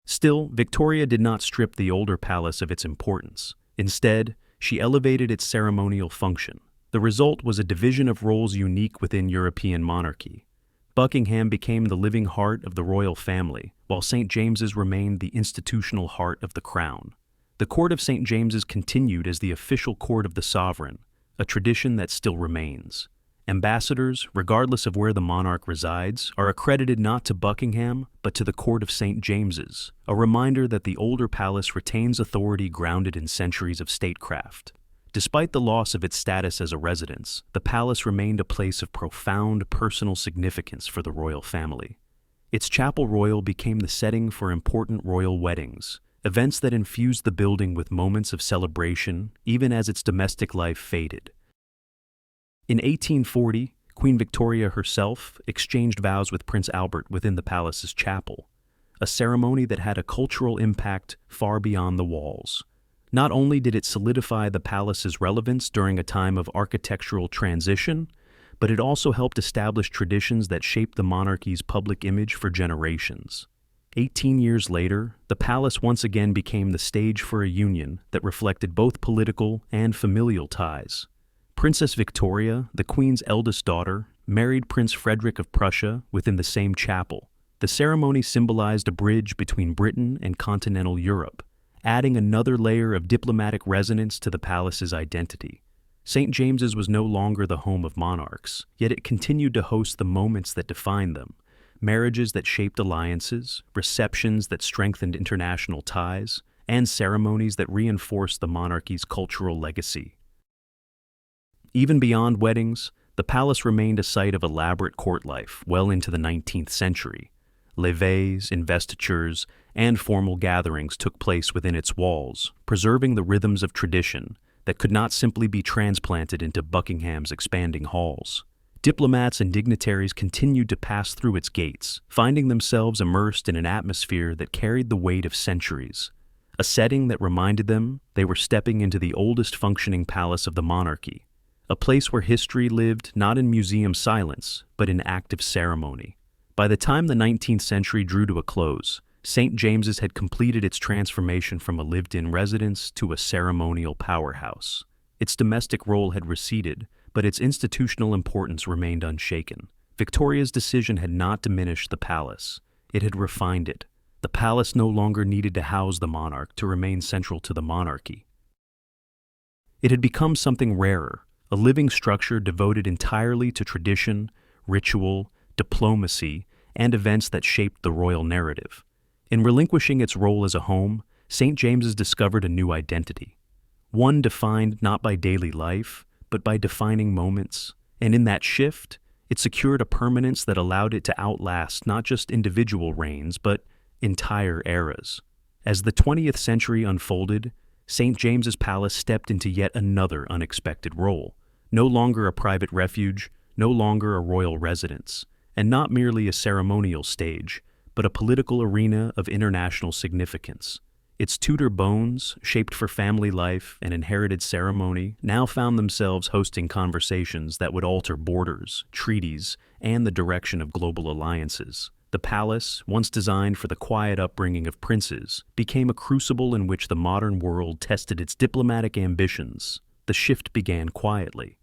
Still, Victoria did not strip the older palace of its importance. Instead, she elevated its ceremonial function. The result was a division of roles unique within European monarchy. Buckingham became the living heart of the royal family, while St. James's remained the institutional heart of the crown. The court of St. James's continued as the official court of the sovereign, a tradition that still remains. Ambassadors, regardless of where the monarch resides, are accredited not to Buckingham, but to the court of St. James's, a reminder that the older palace retains authority grounded in centuries of statecraft. Despite the loss of its status as a residence, the palace remained a place of profound personal significance for the royal family. Its chapel royal became the setting for important royal weddings, events that infused the building with moments of celebration even as its domestic life faded. In 1840, Queen Victoria herself exchanged vows with Prince Albert within the palace's chapel, a ceremony that had a cultural impact far beyond the walls. Not only did it solidify the palace's relevance during a time of architectural transition, but it also helped establish traditions that shaped the monarchy's public image for generations. 18 years later, the palace once again became the stage for a union that reflected both political and familial ties. Princess Victoria, the Queen's eldest daughter, married Prince Frederick of Prussia within the same chapel. The ceremony symbolized a bridge between Britain and continental Europe, adding another layer of diplomatic resonance to the palace's identity. St. James's was no longer the home of monarchs, yet it continued to host the moments that defined them: marriages that shaped alliances, receptions that strengthened international ties, and ceremonies that reinforced the monarchy's cultural legacy. Even beyond weddings, the palace remained a site of elaborate court life well into the 19th century. Levées, investitures, and formal gatherings took place within its walls, preserving the rhythms of tradition that could not simply be transplanted into Buckingham's expanding halls. Diplomats and dignitaries continued to pass through its gates, finding themselves immersed in an atmosphere that carried the weight of centuries, a setting that reminded them they were stepping into the oldest functioning palace of the monarchy, a place where history lived not in museum silence, but in active ceremony. By the time the 19th century drew to a close, St. James's had completed its transformation from a lived-in residence to a ceremonial powerhouse. Its domestic role had receded, but its institutional importance remained unshaken. Victoria's decision had not diminished the palace. It had refined it. The palace no longer needed to house the monarch to remain central to the monarchy. It had become something rarer, a living structure devoted entirely to tradition, ritual, diplomacy, and events that shaped the royal narrative. In relinquishing its role as a home, St. James's discovered a new identity, one defined not by daily life, but by defining moments, and in that shift, it secured a permanence that allowed it to outlast not just individual reigns, but entire eras. As the 20th century unfolded, St. James's Palace stepped into yet another unexpected role, no longer a private refuge, no longer a royal residence, and not merely a ceremonial stage, but a political arena of international significance. Its Tudor bones, shaped for family life and inherited ceremony, now found themselves hosting conversations that would alter borders, treaties, and the direction of global alliances. The palace, once designed for the quiet upbringing of princes, became a crucible in which the modern world tested its diplomatic ambitions. The shift began quietly.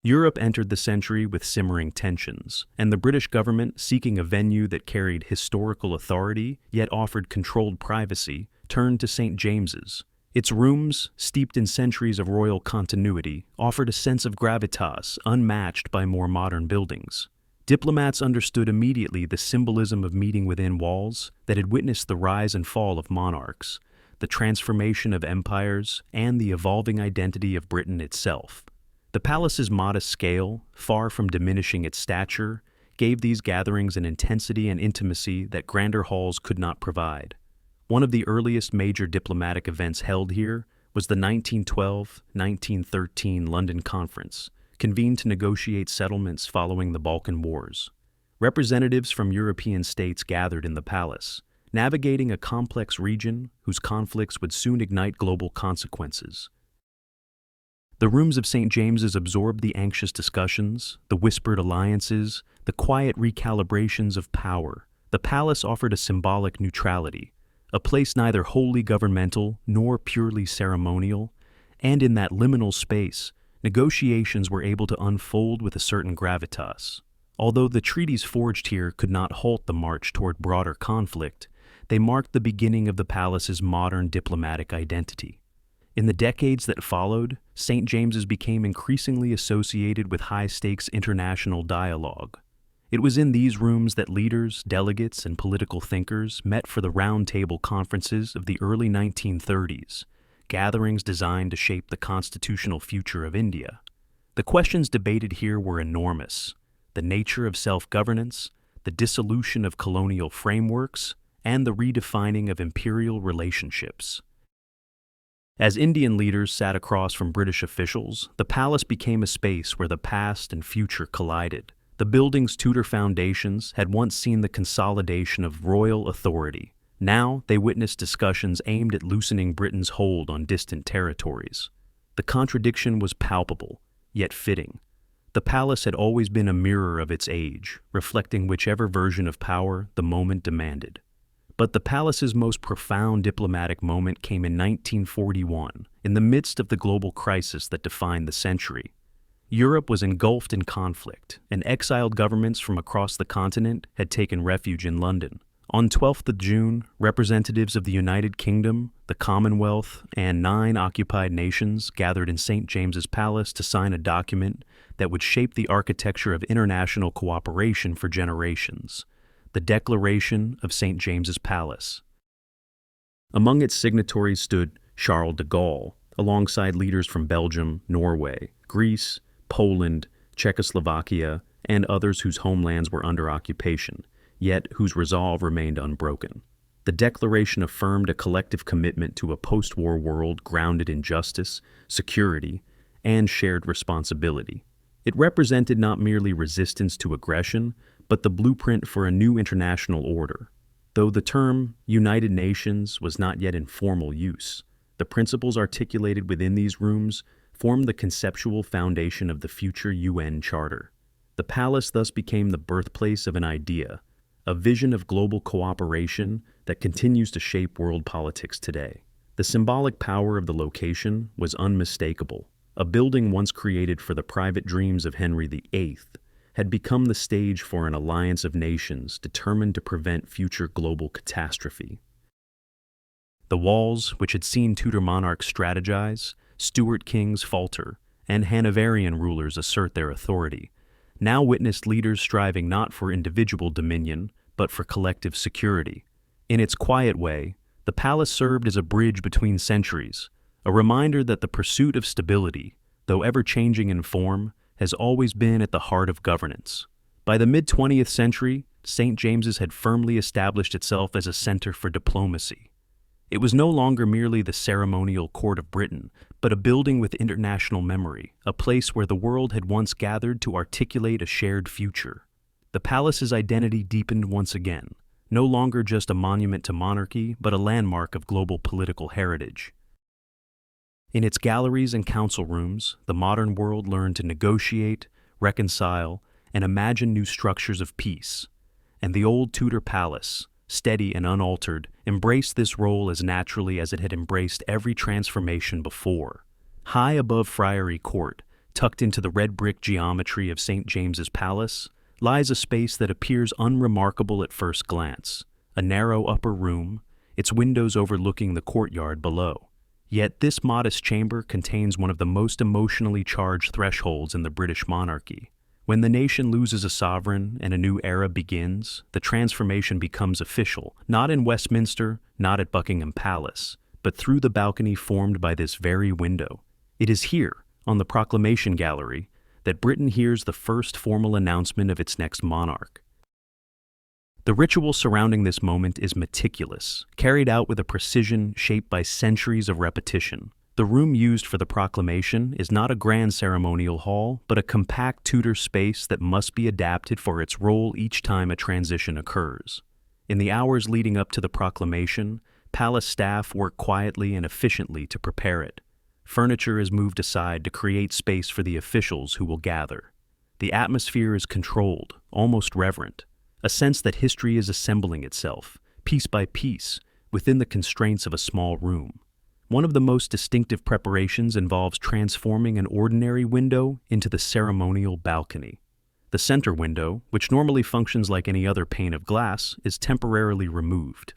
Europe entered the century with simmering tensions, and the British government, seeking a venue that carried historical authority yet offered controlled privacy, turned to St. James's. Its rooms, steeped in centuries of royal continuity, offered a sense of gravitas unmatched by more modern buildings. Diplomats understood immediately the symbolism of meeting within walls that had witnessed the rise and fall of monarchs, the transformation of empires, and the evolving identity of Britain itself. The palace's modest scale, far from diminishing its stature, gave these gatherings an intensity and intimacy that grander halls could not provide. One of the earliest major diplomatic events held here was the 1912-1913 London Conference, convened to negotiate settlements following the Balkan Wars. Representatives from European states gathered in the palace, navigating a complex region whose conflicts would soon ignite global consequences. The rooms of St. James's absorbed the anxious discussions, the whispered alliances, the quiet recalibrations of power. The palace offered a symbolic neutrality, a place neither wholly governmental nor purely ceremonial, and in that liminal space, negotiations were able to unfold with a certain gravitas. Although the treaties forged here could not halt the march toward broader conflict, they marked the beginning of the palace's modern diplomatic identity. In the decades that followed, St. James's became increasingly associated with high-stakes international dialogue. It was in these rooms that leaders, delegates, and political thinkers met for the round-table conferences of the early 1930s, gatherings designed to shape the constitutional future of India. The questions debated here were enormous: the nature of self-governance, the dissolution of colonial frameworks, and the redefining of imperial relationships. As Indian leaders sat across from British officials, the palace became a space where the past and future collided. The building's Tudor foundations had once seen the consolidation of royal authority. Now they witnessed discussions aimed at loosening Britain's hold on distant territories. The contradiction was palpable, yet fitting. The palace had always been a mirror of its age, reflecting whichever version of power the moment demanded. But the palace's most profound diplomatic moment came in 1941, in the midst of the global crisis that defined the century. Europe was engulfed in conflict, and exiled governments from across the continent had taken refuge in London. On 12th of June, representatives of the United Kingdom, the Commonwealth, and 9 occupied nations gathered in St. James's Palace to sign a document that would shape the architecture of international cooperation for generations: the Declaration of St. James's Palace. Among its signatories stood Charles de Gaulle, alongside leaders from Belgium, Norway, Greece, Poland, Czechoslovakia, and others whose homelands were under occupation, yet whose resolve remained unbroken. The declaration affirmed a collective commitment to a post-war world grounded in justice, security, and shared responsibility. It represented not merely resistance to aggression, but the blueprint for a new international order. Though the term United Nations was not yet in formal use, the principles articulated within these rooms formed the conceptual foundation of the future UN Charter. The palace thus became the birthplace of an idea, a vision of global cooperation that continues to shape world politics today. The symbolic power of the location was unmistakable. A building once created for the private dreams of Henry VIII had become the stage for an alliance of nations determined to prevent future global catastrophe. The walls, which had seen Tudor monarchs strategize, Stuart kings falter, and Hanoverian rulers assert their authority, now witnessed leaders striving not for individual dominion, but for collective security. In its quiet way, the palace served as a bridge between centuries, a reminder that the pursuit of stability, though ever-changing in form, has always been at the heart of governance. By the mid-20th century, St. James's had firmly established itself as a center for diplomacy. It was no longer merely the ceremonial court of Britain, but a building with international memory, a place where the world had once gathered to articulate a shared future. The palace's identity deepened once again, no longer just a monument to monarchy, but a landmark of global political heritage. In its galleries and council rooms, the modern world learned to negotiate, reconcile, and imagine new structures of peace. And the old Tudor palace, steady and unaltered, embraced this role as naturally as it had embraced every transformation before. High above Friary Court, tucked into the red brick geometry of St. James's Palace, lies a space that appears unremarkable at first glance, a narrow upper room, its windows overlooking the courtyard below. Yet this modest chamber contains one of the most emotionally charged thresholds in the British monarchy. When the nation loses a sovereign and a new era begins, the transformation becomes official, not in Westminster, not at Buckingham Palace, but through the balcony formed by this very window. It is here, on the Proclamation Gallery, that Britain hears the first formal announcement of its next monarch. The ritual surrounding this moment is meticulous, carried out with a precision shaped by centuries of repetition. The room used for the proclamation is not a grand ceremonial hall, but a compact Tudor space that must be adapted for its role each time a transition occurs. In the hours leading up to the proclamation, palace staff work quietly and efficiently to prepare it. Furniture is moved aside to create space for the officials who will gather. The atmosphere is controlled, almost reverent, a sense that history is assembling itself, piece by piece, within the constraints of a small room. One of the most distinctive preparations involves transforming an ordinary window into the ceremonial balcony. The center window, which normally functions like any other pane of glass, is temporarily removed.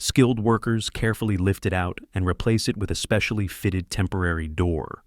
Skilled workers carefully lift it out and replace it with a specially fitted temporary door,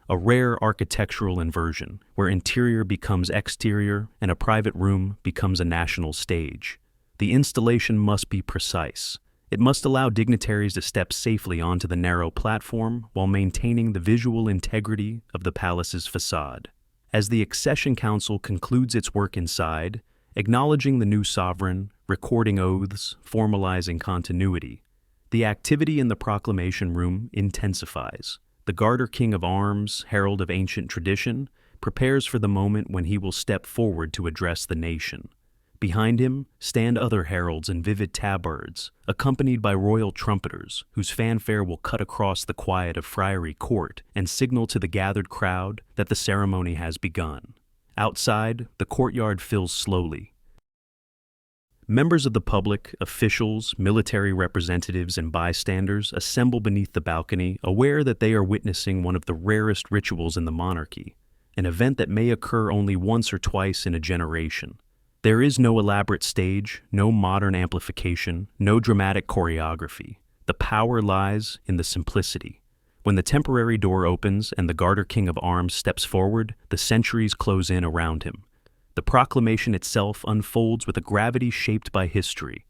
a rare architectural inversion where interior becomes exterior and a private room becomes a national stage. The installation must be precise. It must allow dignitaries to step safely onto the narrow platform while maintaining the visual integrity of the palace's facade. As the accession council concludes its work inside, acknowledging the new sovereign, recording oaths, formalizing continuity, the activity in the proclamation room intensifies. The Garter King of Arms, herald of ancient tradition, prepares for the moment when he will step forward to address the nation. Behind him stand other heralds in vivid tabards, accompanied by royal trumpeters, whose fanfare will cut across the quiet of Friary Court and signal to the gathered crowd that the ceremony has begun. Outside, the courtyard fills slowly. Members of the public, officials, military representatives, and bystanders assemble beneath the balcony, aware that they are witnessing one of the rarest rituals in the monarchy, an event that may occur only once or twice in a generation. There is no elaborate stage, no modern amplification, no dramatic choreography. The power lies in the simplicity. When the temporary door opens and the Garter King of Arms steps forward, the centuries close in around him. The proclamation itself unfolds with a gravity shaped by history.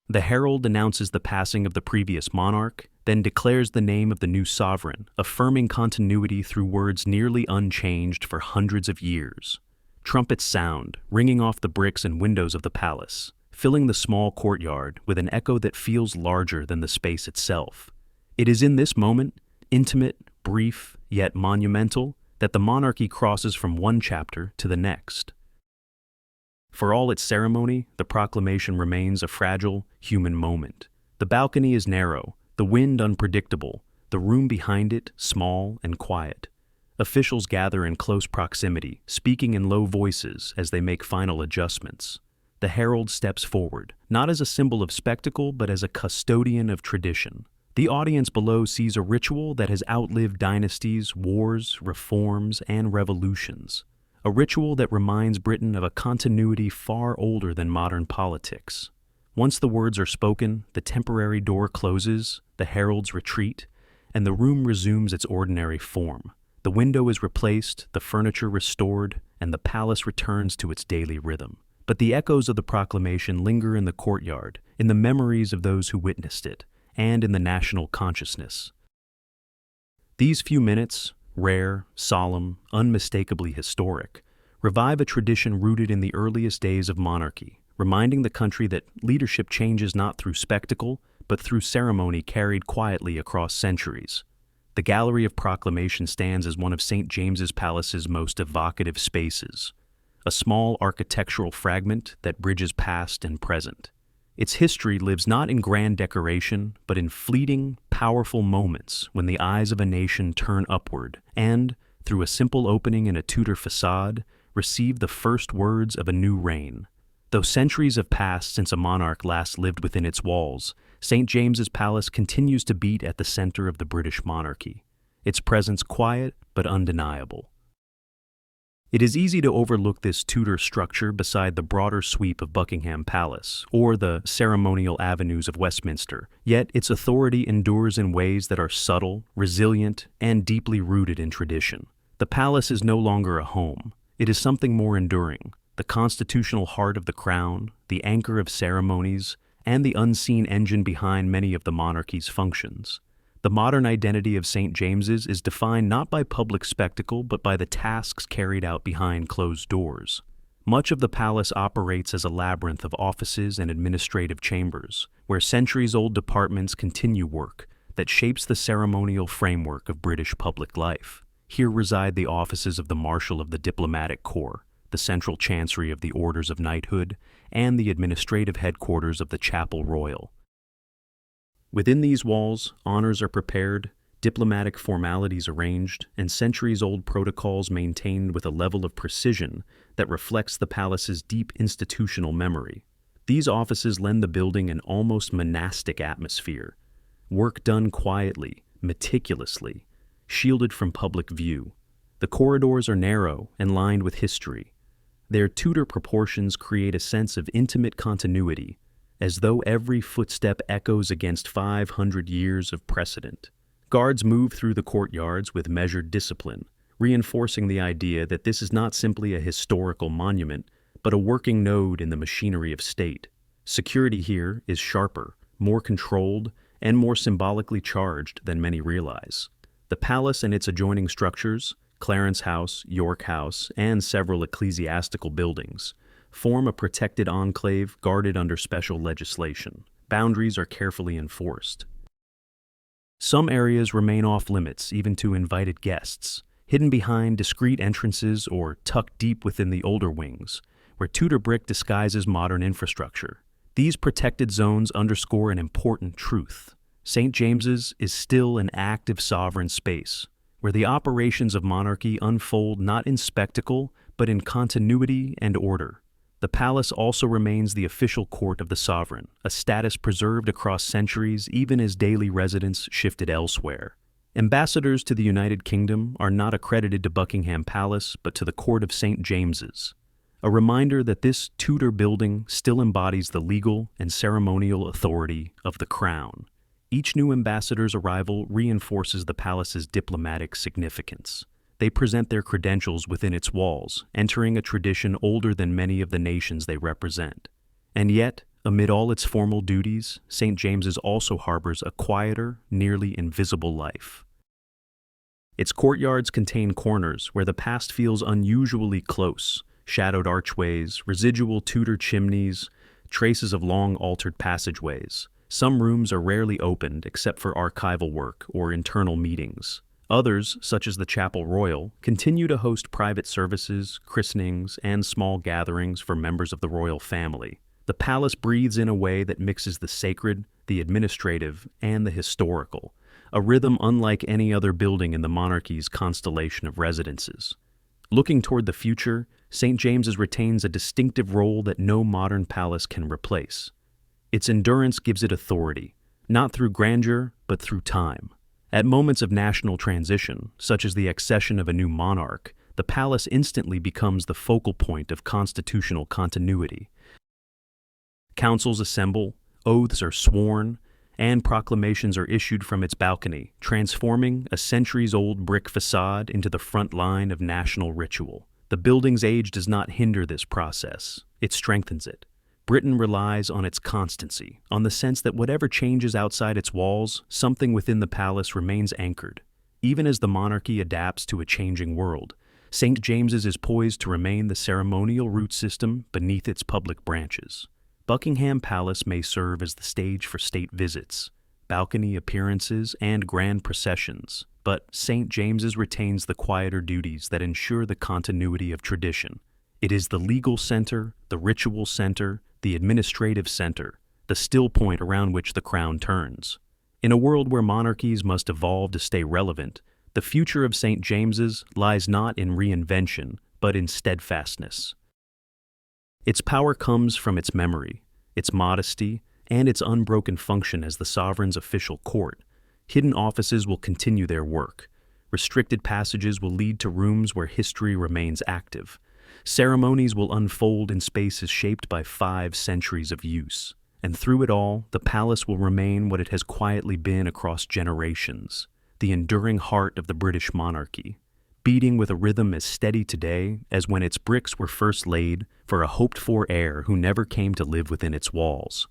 The herald announces the passing of the previous monarch, then declares the name of the new sovereign, affirming continuity through words nearly unchanged for hundreds of years. Trumpets sound, ringing off the bricks and windows of the palace, filling the small courtyard with an echo that feels larger than the space itself. It is in this moment, intimate, brief, yet monumental, that the monarchy crosses from one chapter to the next. For all its ceremony, the proclamation remains a fragile, human moment. The balcony is narrow, the wind unpredictable, the room behind it small and quiet. Officials gather in close proximity, speaking in low voices as they make final adjustments. The herald steps forward, not as a symbol of spectacle, but as a custodian of tradition. The audience below sees a ritual that has outlived dynasties, wars, reforms, and revolutions. A ritual that reminds Britain of a continuity far older than modern politics. Once the words are spoken, the temporary door closes, the heralds retreat, and the room resumes its ordinary form. The window is replaced, the furniture restored, and the palace returns to its daily rhythm. But the echoes of the proclamation linger in the courtyard, in the memories of those who witnessed it, and in the national consciousness. These few minutes, rare, solemn, unmistakably historic, revive a tradition rooted in the earliest days of monarchy, reminding the country that leadership changes not through spectacle, but through ceremony carried quietly across centuries. The Gallery of Proclamation stands as one of St. James's Palace's most evocative spaces, a small architectural fragment that bridges past and present. Its history lives not in grand decoration, but in fleeting, powerful moments when the eyes of a nation turn upward and, through a simple opening in a Tudor facade, receive the first words of a new reign. Though centuries have passed since a monarch last lived within its walls, St. James's Palace continues to beat at the center of the British monarchy, its presence quiet but undeniable. It is easy to overlook this Tudor structure beside the broader sweep of Buckingham Palace or the ceremonial avenues of Westminster, yet its authority endures in ways that are subtle, resilient, and deeply rooted in tradition. The palace is no longer a home. It is something more enduring, the constitutional heart of the crown, the anchor of ceremonies, and the unseen engine behind many of the monarchy's functions. The modern identity of St. James's is defined not by public spectacle but by the tasks carried out behind closed doors. Much of the palace operates as a labyrinth of offices and administrative chambers, where centuries-old departments continue work that shapes the ceremonial framework of British public life. Here reside the offices of the Marshal of the Diplomatic Corps, the Central Chancery of the Orders of Knighthood, and the administrative headquarters of the Chapel Royal. Within these walls, honors are prepared, diplomatic formalities arranged, and centuries-old protocols maintained with a level of precision that reflects the palace's deep institutional memory. These offices lend the building an almost monastic atmosphere, work done quietly, meticulously, shielded from public view. The corridors are narrow and lined with history. Their Tudor proportions create a sense of intimate continuity, as though every footstep echoes against 500 years of precedent. Guards move through the courtyards with measured discipline, reinforcing the idea that this is not simply a historical monument, but a working node in the machinery of state. Security here is sharper, more controlled, and more symbolically charged than many realize. The palace and its adjoining structures, Clarence House, York House, and several ecclesiastical buildings, form a protected enclave guarded under special legislation. Boundaries are carefully enforced. Some areas remain off-limits even to invited guests, hidden behind discreet entrances or tucked deep within the older wings, where Tudor brick disguises modern infrastructure. These protected zones underscore an important truth. St. James's is still an active sovereign space, where the operations of monarchy unfold not in spectacle, but in continuity and order. The palace also remains the official court of the sovereign, a status preserved across centuries even as daily residents shifted elsewhere. Ambassadors to the United Kingdom are not accredited to Buckingham Palace, but to the Court of St. James's, a reminder that this Tudor building still embodies the legal and ceremonial authority of the Crown. Each new ambassador's arrival reinforces the palace's diplomatic significance. They present their credentials within its walls, entering a tradition older than many of the nations they represent. And yet, amid all its formal duties, St. James's also harbors a quieter, nearly invisible life. Its courtyards contain corners where the past feels unusually close: shadowed archways, residual Tudor chimneys, traces of long altered passageways. Some rooms are rarely opened except for archival work or internal meetings. Others, such as the Chapel Royal, continue to host private services, christenings, and small gatherings for members of the royal family. The palace breathes in a way that mixes the sacred, the administrative, and the historical, a rhythm unlike any other building in the monarchy's constellation of residences. Looking toward the future, St. James's retains a distinctive role that no modern palace can replace. Its endurance gives it authority, not through grandeur, but through time. At moments of national transition, such as the accession of a new monarch, the palace instantly becomes the focal point of constitutional continuity. Councils assemble, oaths are sworn, and proclamations are issued from its balcony, transforming a centuries-old brick facade into the front line of national ritual. The building's age does not hinder this process, it strengthens it. Britain relies on its constancy, on the sense that whatever changes outside its walls, something within the palace remains anchored. Even as the monarchy adapts to a changing world, St. James's is poised to remain the ceremonial root system beneath its public branches. Buckingham Palace may serve as the stage for state visits, balcony appearances, and grand processions, but St. James's retains the quieter duties that ensure the continuity of tradition. It is the legal center, the ritual center, the administrative center, the still point around which the crown turns. In a world where monarchies must evolve to stay relevant, the future of St. James's lies not in reinvention, but in steadfastness. Its power comes from its memory, its modesty, and its unbroken function as the sovereign's official court. Hidden offices will continue their work. Restricted passages will lead to rooms where history remains active. Ceremonies will unfold in spaces shaped by 5 centuries of use. And through it all, the palace will remain what it has quietly been across generations, the enduring heart of the British monarchy, beating with a rhythm as steady today as when its bricks were first laid for a hoped-for heir who never came to live within its walls.